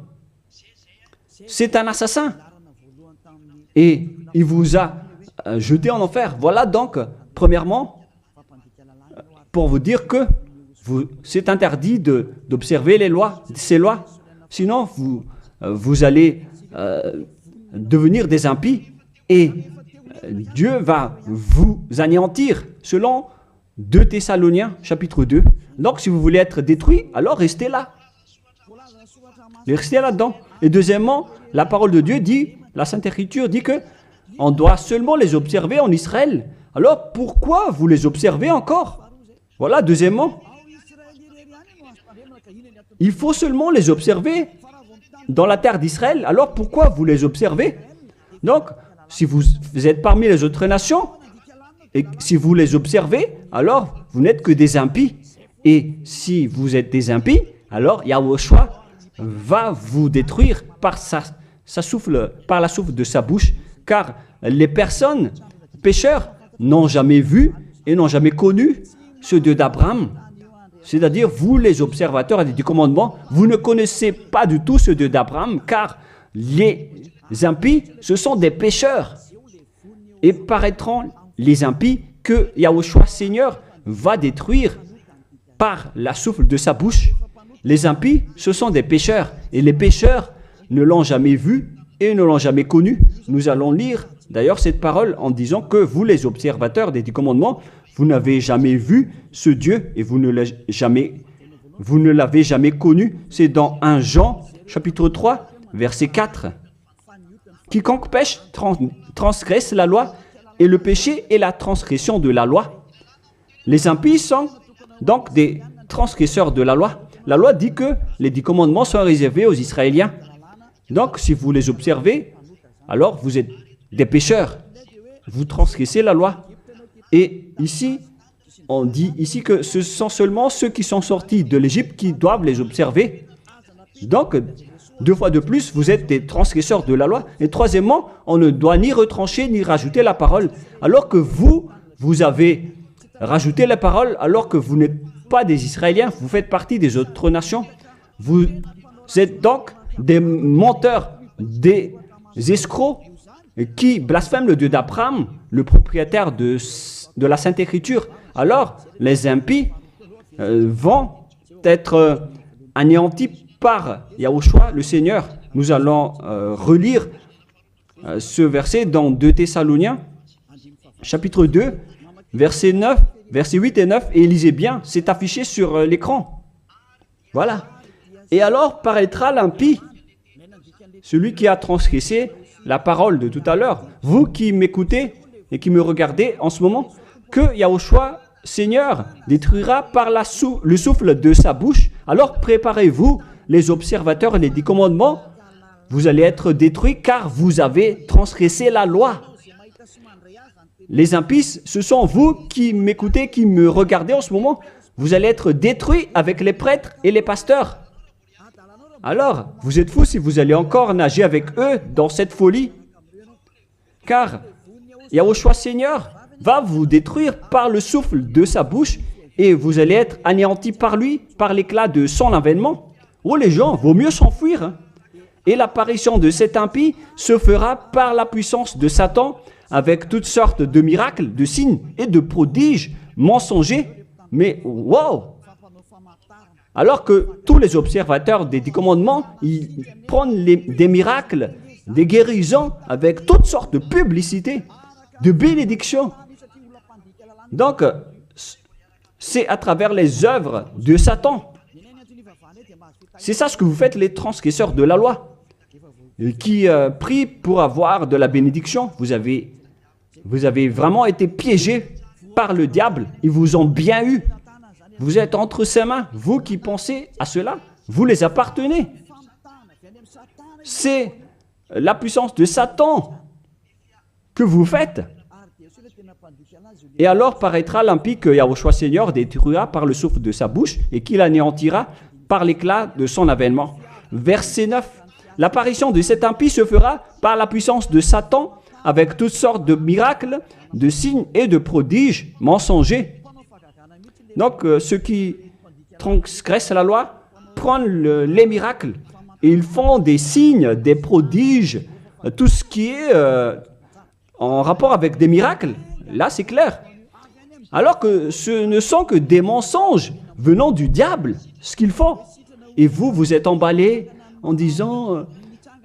C'est un assassin. Et il vous a jeté en enfer. Voilà donc, premièrement, pour vous dire que c'est interdit d'observer les lois, ces lois. Sinon, vous allez devenir des impies et Dieu va vous anéantir, selon 2 Thessaloniciens, chapitre 2. Donc, si vous voulez être détruit, alors restez là. Restez là-dedans. Et deuxièmement, la parole de Dieu dit, la Sainte Écriture dit que on doit seulement les observer en Israël. Alors, pourquoi vous les observez encore? Voilà, deuxièmement. Il faut seulement les observer dans la terre d'Israël. Alors, pourquoi vous les observez? Donc, si vous êtes parmi les autres nations, et si vous les observez, alors vous n'êtes que des impies. Et si vous êtes des impies, alors Yahushua va vous détruire par la souffle de sa bouche, car les personnes pécheurs n'ont jamais vu et n'ont jamais connu ce Dieu d'Abraham. C'est-à-dire, vous les observateurs du commandement, vous ne connaissez pas du tout ce Dieu d'Abraham, car les impies, ce sont des pécheurs. Et paraîtront les impies que Yahushua Seigneur va détruire par la souffle de sa bouche. Les impies, ce sont des pécheurs. Et les pécheurs ne l'ont jamais vu et ne l'ont jamais connu. Nous allons lire d'ailleurs cette parole en disant que vous, les observateurs des 10 commandements, vous n'avez jamais vu ce Dieu et vous ne l'avez jamais connu. C'est dans 1 Jean, chapitre 3, verset 4. Quiconque pêche transgresse la loi, et le péché est la transgression de la loi. Les impies sont donc des transgresseurs de la loi. La loi dit que les 10 commandements sont réservés aux Israéliens. Donc, si vous les observez, alors vous êtes des pécheurs. Vous transgressez la loi. Et ici, on dit ici que ce sont seulement ceux qui sont sortis de l'Égypte qui doivent les observer. Donc, 2 fois de plus, vous êtes des transgresseurs de la loi. Et troisièmement, on ne doit ni retrancher ni rajouter la parole. Alors que vous avez rajouté la parole, alors que vous n'êtes pas des Israéliens, vous faites partie des autres nations. Vous êtes donc des menteurs, des escrocs qui blasphèment le Dieu d'Abraham, le propriétaire de la Sainte Écriture. Alors, les impies vont être anéantis par Yahushua, le Seigneur. Nous allons relire ce verset dans 2 Thessaloniciens, chapitre 2, verset 8 et 9. Et lisez bien, c'est affiché sur l'écran. Voilà. Et alors paraîtra l'impie, celui qui a transgressé la parole de tout à l'heure. Vous qui m'écoutez et qui me regardez en ce moment, que Yahushua, Seigneur, détruira par le souffle de sa bouche. Alors préparez-vous, les observateurs et les 10 commandements, vous allez être détruits car vous avez transgressé la loi. Les impies, ce sont vous qui m'écoutez, qui me regardez en ce moment. Vous allez être détruits avec les prêtres et les pasteurs. Alors, vous êtes fous si vous allez encore nager avec eux dans cette folie. Car Yahushua Seigneur va vous détruire par le souffle de sa bouche et vous allez être anéantis par lui, par l'éclat de son avènement. Oh les gens, vaut mieux s'enfuir. Hein. Et l'apparition de cet impie se fera par la puissance de Satan avec toutes sortes de miracles, de signes et de prodiges mensongers. Mais wow! Alors que tous les observateurs des 10 commandements, ils prennent des miracles, des guérisons avec toutes sortes de publicités, de bénédictions. Donc, c'est à travers les œuvres de Satan. C'est ça ce que vous faites, les transgresseurs de la loi, qui prient pour avoir de la bénédiction. Vous avez vraiment été piégés par le diable. Ils vous ont bien eu. Vous êtes entre ses mains. Vous qui pensez à cela, vous les appartenez. C'est la puissance de Satan que vous faites. Et alors paraîtra l'impie que Yahushua Seigneur détruira par le souffle de sa bouche et qu'il anéantira par l'éclat de son avènement. Verset 9. L'apparition de cet impie se fera par la puissance de Satan avec toutes sortes de miracles, de signes et de prodiges mensongers. Donc, ceux qui transgressent la loi prennent les miracles et ils font des signes, des prodiges, tout ce qui est en rapport avec des miracles. Là, c'est clair. Alors que ce ne sont que des mensonges venant du diable, ce qu'ils font. Et vous, vous êtes emballés en disant,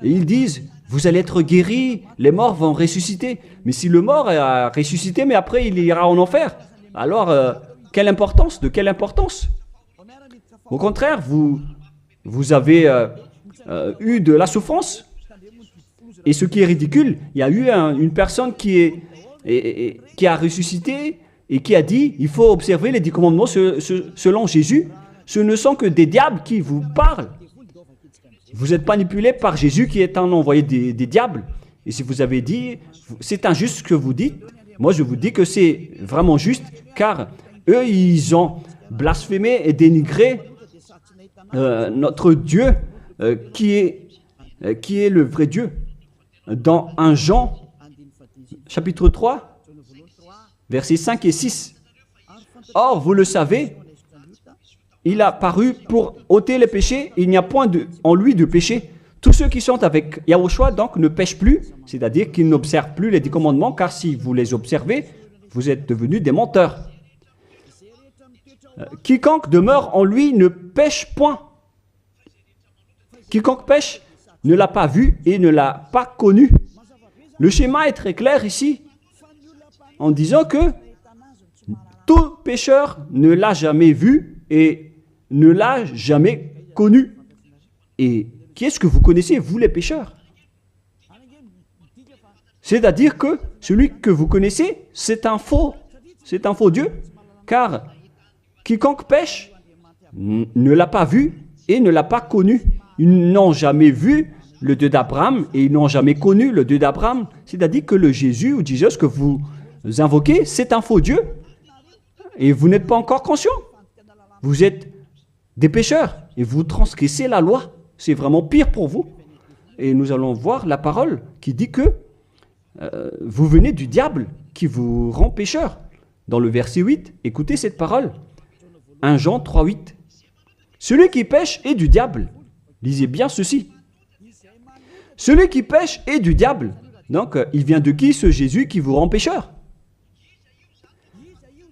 ils disent, vous allez être guéris, les morts vont ressusciter. Mais si le mort a ressuscité, mais après il ira en enfer, alors quelle importance? De quelle importance? Au contraire, vous avez eu de la souffrance. Et ce qui est ridicule, il y a eu une personne qui a ressuscité et qui a dit, il faut observer les 10 commandements selon Jésus. Ce ne sont que des diables qui vous parlent. Vous êtes manipulé par Jésus qui est un envoyé des diables. Et si vous avez dit, c'est injuste ce que vous dites, moi je vous dis que c'est vraiment juste, car eux, ils ont blasphémé et dénigré notre Dieu qui est le vrai Dieu. Dans 1 Jean, chapitre 3, versets 5 et 6. Or, vous le savez, il a paru pour ôter les péchés, il n'y a point en lui de péché. Tous ceux qui sont avec Yahushua donc ne pêchent plus, c'est-à-dire qu'ils n'observent plus les 10 commandements, car si vous les observez, vous êtes devenus des menteurs. Quiconque demeure en lui ne pêche point. Quiconque pêche ne l'a pas vu et ne l'a pas connu. Le schéma est très clair ici, en disant que tout pécheur ne l'a jamais vu et ne l'a jamais connu. Et qui est-ce que vous connaissez, vous les pécheurs? C'est-à-dire que celui que vous connaissez, c'est un faux Dieu, car quiconque pêche ne l'a pas vu et ne l'a pas connu. Ils n'ont jamais vu le Dieu d'Abraham et ils n'ont jamais connu le Dieu d'Abraham. C'est-à-dire que le Jésus ou Jésus que vous invoquez, c'est un faux Dieu. Et vous n'êtes pas encore conscient. Vous êtes des pécheurs et vous transgressez la loi. C'est vraiment pire pour vous. Et nous allons voir la parole qui dit que vous venez du diable qui vous rend pécheur. Dans le verset 8, écoutez cette parole. 1 Jean 3, 8. Celui qui pêche est du diable. Lisez bien ceci. Celui qui pêche est du diable. Donc, il vient de qui ce Jésus qui vous rend pécheur?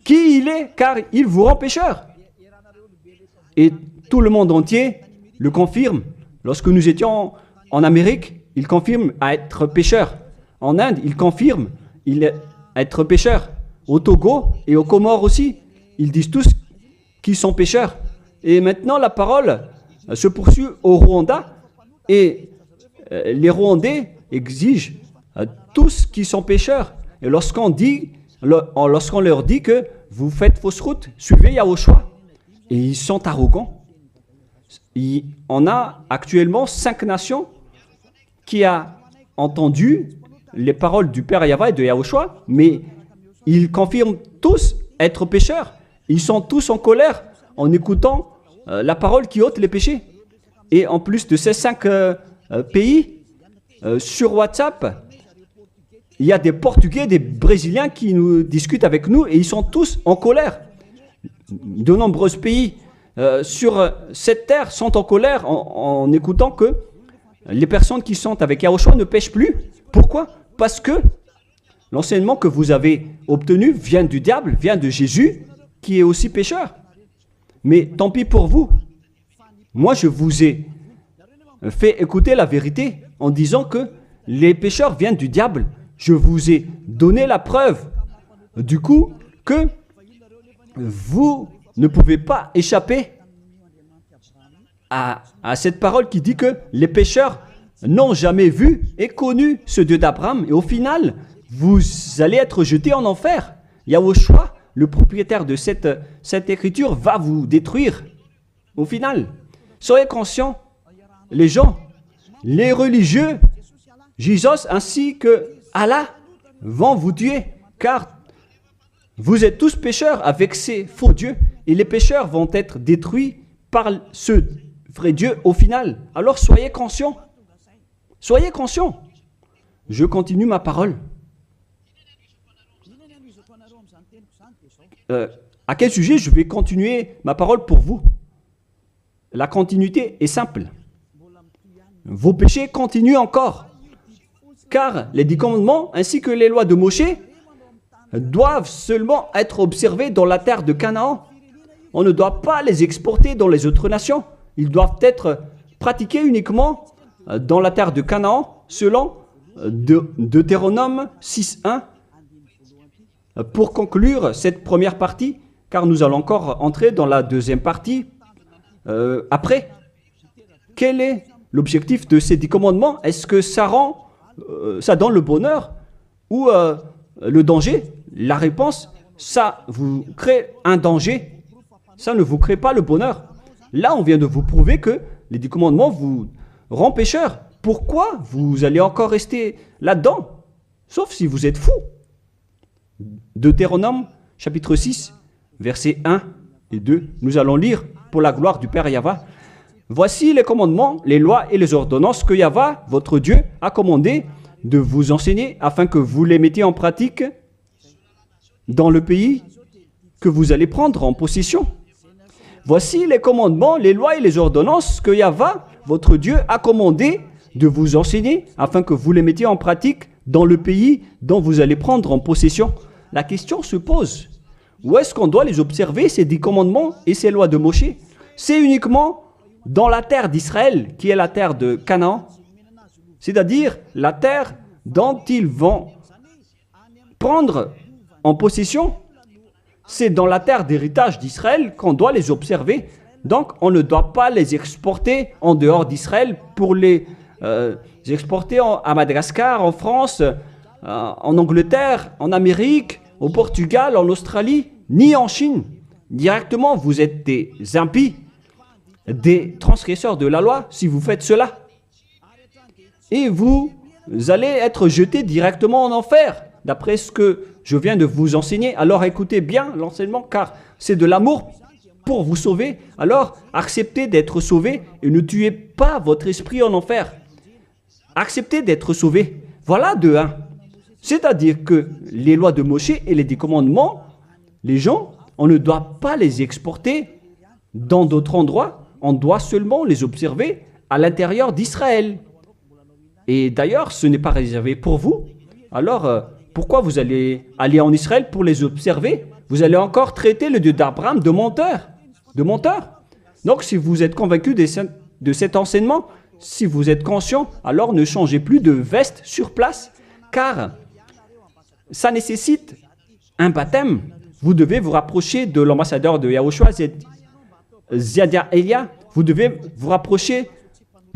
Qui il est? Car il vous rend pécheur. Et tout le monde entier le confirme. Lorsque nous étions en Amérique, il confirme à être pécheur. En Inde, il confirme à être pécheur. Au Togo et aux Comores aussi, ils disent tous qu'ils sont pécheurs. Et maintenant, la parole se poursuit au Rwanda et les Rwandais exigent tous qui sont pécheurs. Et lorsqu'on leur dit que vous faites fausse route, suivez Yahushua. Et ils sont arrogants. On a actuellement 5 nations qui ont entendu les paroles du Père Yahweh et de Yahushua, mais ils confirment tous être pécheurs. Ils sont tous en colère en écoutant la parole qui ôte les péchés. Et en plus de ces 5 pays, sur WhatsApp, il y a des Portugais, des Brésiliens qui nous discutent avec nous et ils sont tous en colère. De nombreux pays sur cette terre sont en colère en écoutant que les personnes qui sont avec Yahushua ne pêchent plus. Pourquoi? Parce que l'enseignement que vous avez obtenu vient du diable, vient de Jésus, qui est aussi pécheur. Mais tant pis pour vous. Moi, je vous ai fait écouter la vérité en disant que les pécheurs viennent du diable. Je vous ai donné la preuve du coup que vous ne pouvez pas échapper à cette parole qui dit que les pécheurs n'ont jamais vu et connu ce Dieu d'Abraham. Et au final, vous allez être jetés en enfer. Yahushua, le propriétaire de cette écriture, va vous détruire. Au final, soyez conscients, les gens les religieux, Jésus ainsi que Allah vont vous tuer, car vous êtes tous pécheurs avec ces faux dieux, et les pécheurs vont être détruits par ce vrai Dieu au final. Alors soyez conscients. Soyez conscients. Je continue ma parole. À quel sujet je vais continuer ma parole pour vous? La continuité est simple. Vos péchés continuent encore. Car les 10 commandements ainsi que les lois de Moïse doivent seulement être observés dans la terre de Canaan. On ne doit pas les exporter dans les autres nations. Ils doivent être pratiqués uniquement dans la terre de Canaan selon Deutéronome 6.1. Pour conclure cette première partie, car nous allons encore entrer dans la deuxième partie après. Quel est l'objectif de ces 10 commandements? Est-ce que ça donne le bonheur ou le danger? La réponse, ça vous crée un danger. Ça ne vous crée pas le bonheur. Là, on vient de vous prouver que les 10 commandements vous rendent pécheurs. Pourquoi vous allez encore rester là-dedans? Sauf si vous êtes fou. Deutéronome, chapitre 6, versets 1 et 2. Nous allons lire pour la gloire du Père Yahva. Voici les commandements, les lois et les ordonnances que Yahva, votre Dieu, a commandé de vous enseigner afin que vous les mettiez en pratique dans le pays que vous allez prendre en possession. Voici les commandements, les lois et les ordonnances que Yahva, votre Dieu, a commandé de vous enseigner afin que vous les mettiez en pratique dans le pays dont vous allez prendre en possession. La question se pose, où est-ce qu'on doit les observer, ces 10 commandements et ces lois de Moïse? C'est uniquement dans la terre d'Israël, qui est la terre de Canaan, c'est-à-dire la terre dont ils vont prendre en possession. C'est dans la terre d'héritage d'Israël qu'on doit les observer. Donc, on ne doit pas les exporter en dehors d'Israël pour les exporter à Madagascar, en France, en Angleterre, en Amérique, au Portugal, en Australie, ni en Chine. Directement, vous êtes des impies, des transgresseurs de la loi si vous faites cela. Et vous allez être jetés directement en enfer, d'après ce que je viens de vous enseigner. Alors écoutez bien l'enseignement, car c'est de l'amour pour vous sauver. Alors acceptez d'être sauvé et ne tuez pas votre esprit en enfer. Acceptez d'être sauvé. Voilà de 1. C'est-à-dire que les lois de Moïse et les 10 commandements, les gens, on ne doit pas les exporter dans d'autres endroits. On doit seulement les observer à l'intérieur d'Israël. Et d'ailleurs, ce n'est pas réservé pour vous. Alors, pourquoi vous allez aller en Israël pour les observer? Vous allez encore traiter le Dieu d'Abraham de menteur. De menteur. Donc, si vous êtes convaincu de cet enseignement, si vous êtes conscient, alors ne changez plus de veste sur place, car ça nécessite un baptême. Vous devez vous rapprocher de l'ambassadeur de Yahushua, Ziadia Elia. Vous devez vous rapprocher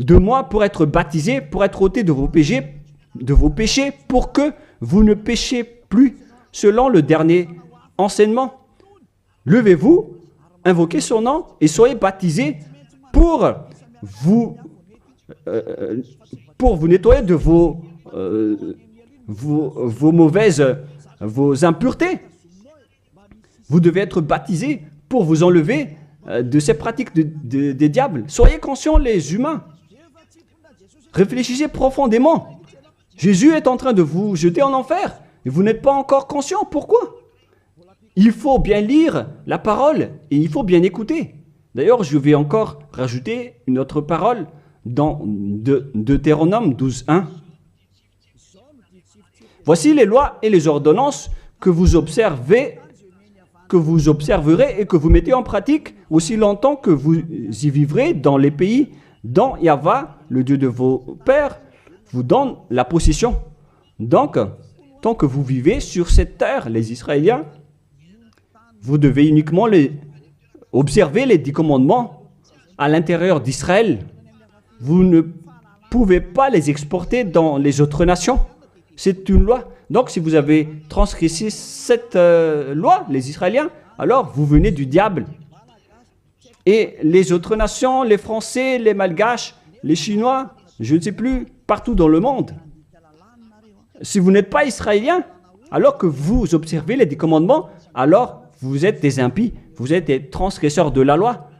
de moi pour être baptisé, pour être ôté de vos péchés, pour que vous ne péchiez plus selon le dernier enseignement. Levez-vous, invoquez son nom et soyez baptisés pour vous nettoyer de vos impuretés. Vous devez être baptisés pour vous enlever de ces pratiques des diables. Soyez conscients, les humains. Réfléchissez profondément. Jésus est en train de vous jeter en enfer et vous n'êtes pas encore conscient. Pourquoi? Il faut bien lire la parole et il faut bien écouter. D'ailleurs, je vais encore rajouter une autre parole dans Deutéronome 12.1. Voici les lois et les ordonnances que vous observerez et que vous mettez en pratique aussi longtemps que vous y vivrez dans les pays dont Yahva, le Dieu de vos pères, vous donne la possession. Donc, tant que vous vivez sur cette terre, les Israéliens, vous devez uniquement observer les 10 commandements à l'intérieur d'Israël. Vous ne pouvez pas les exporter dans les autres nations. C'est une loi. Donc, si vous avez transgressé cette loi, les Israéliens, alors vous venez du diable. Et les autres nations, les Français, les Malgaches, les Chinois, je ne sais plus, partout dans le monde. Si vous n'êtes pas israélien, alors que vous observez les 10 commandements, alors vous êtes des impies, vous êtes des transgresseurs de la loi.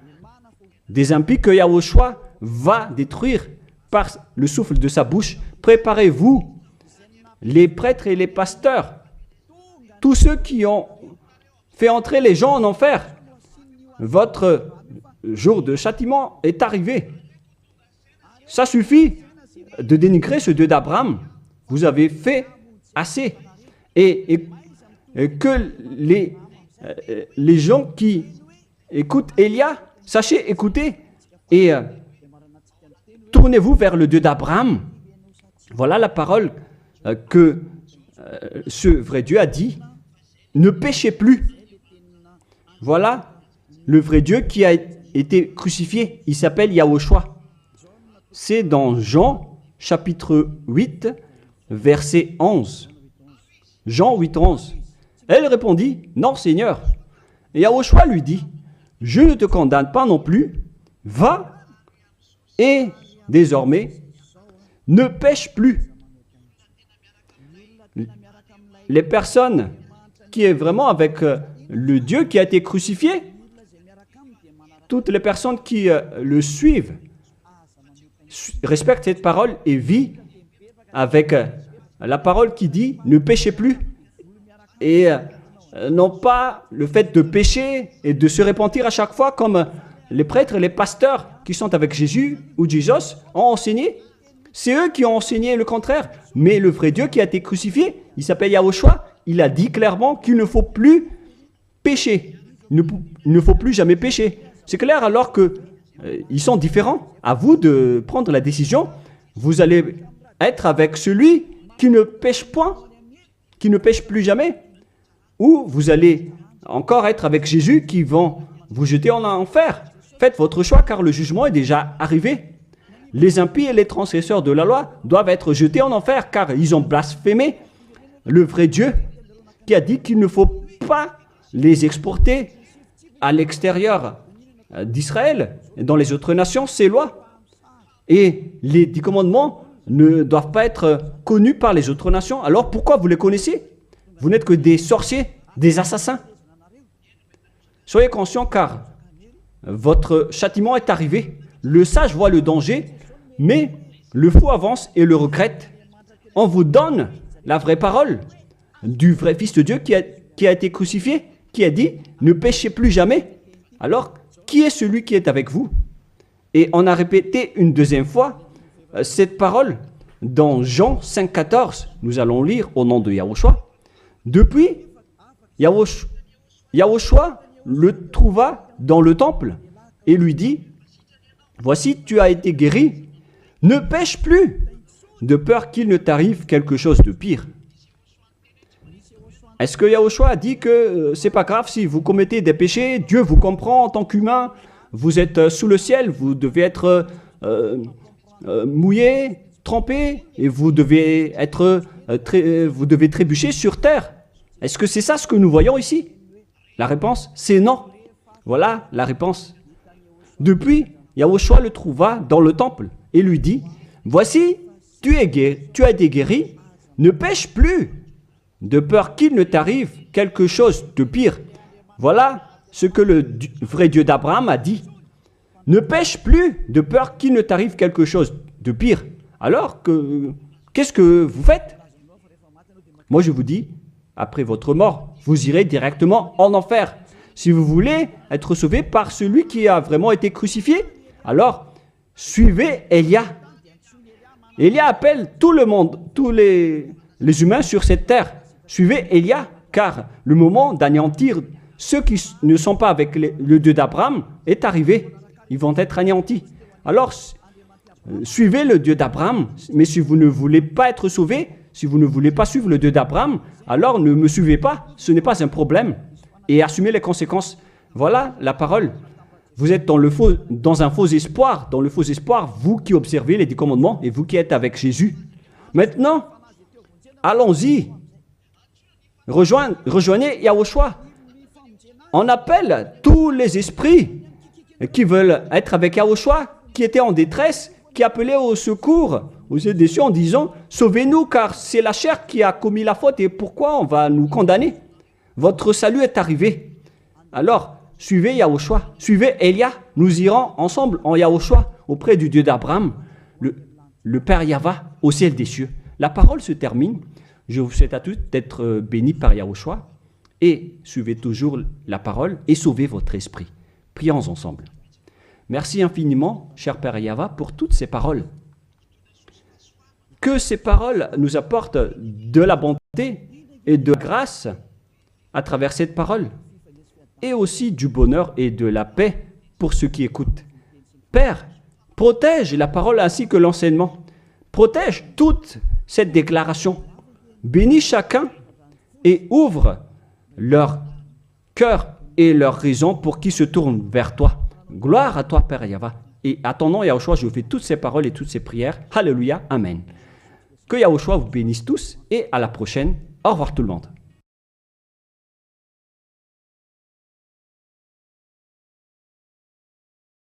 Des impies que Yahushua va détruire par le souffle de sa bouche. Préparez-vous, les prêtres et les pasteurs, tous ceux qui ont fait entrer les gens en enfer. Votre jour de châtiment est arrivé. Ça suffit de dénigrer ce Dieu d'Abraham. Vous avez fait assez. Et que les gens qui écoutent Élia, sachez écouter et tournez-vous vers le Dieu d'Abraham. Voilà la parole que ce vrai Dieu a dit. Ne péchez plus. Voilà le vrai Dieu qui a été crucifié. Il s'appelle Yahushua. C'est dans Jean chapitre 8, verset 11. Jean 8, 11. Elle répondit, non Seigneur. Et Yahushua lui dit, je ne te condamne pas non plus. Va et désormais ne pêche plus. Les personnes qui est vraiment avec le Dieu qui a été crucifié, toutes les personnes qui le suivent respectent cette parole et vivent avec la parole qui dit ne péchez plus et non pas le fait de pécher et de se repentir à chaque fois comme les prêtres et les pasteurs qui sont avec Jésus ou Jésus ont enseigné. C'est eux qui ont enseigné le contraire. Mais le vrai Dieu qui a été crucifié, il s'appelle Yahushua, il a dit clairement qu'il ne faut plus pécher. Il ne faut plus jamais pécher. C'est clair alors que ils sont différents. À vous de prendre la décision. Vous allez être avec celui qui ne pêche point, qui ne pêche plus jamais. Ou vous allez encore être avec Jésus qui vont vous jeter en enfer. Faites votre choix car le jugement est déjà arrivé. Les impies et les transgresseurs de la loi doivent être jetés en enfer car ils ont blasphémé le vrai Dieu qui a dit qu'il ne faut pas les exporter à l'extérieur d'Israël et dans les autres nations, ces lois. Et les 10 commandements ne doivent pas être connus par les autres nations. Alors pourquoi vous les connaissez? Vous n'êtes que des sorciers, des assassins. Soyez conscients car votre châtiment est arrivé. Le sage voit le danger, mais le fou avance et le regrette. On vous donne la vraie parole du vrai Fils de Dieu qui a été crucifié, qui a dit « Ne péchez plus jamais ». Alors, qui est celui qui est avec vous? Et on a répété une deuxième fois cette parole dans Jean 5, 14. Nous allons lire au nom de Yahushua. Depuis, Yahushua le trouva dans le temple et lui dit « Voici, tu as été guéri, ne pêche plus, de peur qu'il ne t'arrive quelque chose de pire. » Est-ce que Yahushua a dit que c'est pas grave si vous commettez des péchés, Dieu vous comprend en tant qu'humain, vous êtes sous le ciel, vous devez être mouillé, trempé, et vous devez trébucher sur terre. Est-ce que c'est ça ce que nous voyons ici? La réponse, c'est non. Voilà la réponse. Depuis, Yahushua le trouva dans le temple et lui dit, « Voici, tu as été guéri, ne pêche plus, de peur qu'il ne t'arrive quelque chose de pire. » Voilà ce que le vrai Dieu d'Abraham a dit. Ne pêche plus, de peur qu'il ne t'arrive quelque chose de pire. Alors, qu'est-ce que vous faites? Moi, je vous dis, après votre mort, vous irez directement en enfer. Si vous voulez être sauvé par celui qui a vraiment été crucifié, alors suivez Élia. Élia appelle tout le monde, tous les humains sur cette terre. Suivez Élia, car le moment d'anéantir ceux qui ne sont pas avec le Dieu d'Abraham est arrivé. Ils vont être anéantis. Alors, suivez le Dieu d'Abraham, mais si vous ne voulez pas être sauvé, si vous ne voulez pas suivre le Dieu d'Abraham, alors ne me suivez pas, ce n'est pas un problème. Et assumez les conséquences. Voilà la parole. Vous êtes dans un faux espoir, vous qui observez les 10 commandements et vous qui êtes avec Jésus. Maintenant, allons-y. Rejoignez Yahushua. On appelle tous les esprits qui veulent être avec Yahushua, qui étaient en détresse, qui appelait au secours aux yeux des cieux en disant « Sauvez-nous, car c'est la chair qui a commis la faute et pourquoi on va nous condamner? Votre salut est arrivé. » Alors, suivez Yahushua, suivez Elia. Nous irons ensemble en Yahushua auprès du Dieu d'Abraham, le Père Yahva au ciel des cieux. La parole se termine. Je vous souhaite à tous d'être bénis par Yahushua et suivez toujours la parole et sauvez votre esprit. Prions ensemble. Merci infiniment, cher Père Yahva, pour toutes ces paroles. Que ces paroles nous apportent de la bonté et de grâce à travers cette parole, et aussi du bonheur et de la paix pour ceux qui écoutent. Père, protège la parole ainsi que l'enseignement. Protège toute cette déclaration. Bénis chacun et ouvre leur cœur et leur raison pour qu'ils se tournent vers toi. Gloire à toi, Père Yahva. Et à ton nom, Yahushua, je fais toutes ces paroles et toutes ces prières. Alléluia, Amen. Que Yahushua vous bénisse tous et à la prochaine. Au revoir tout le monde.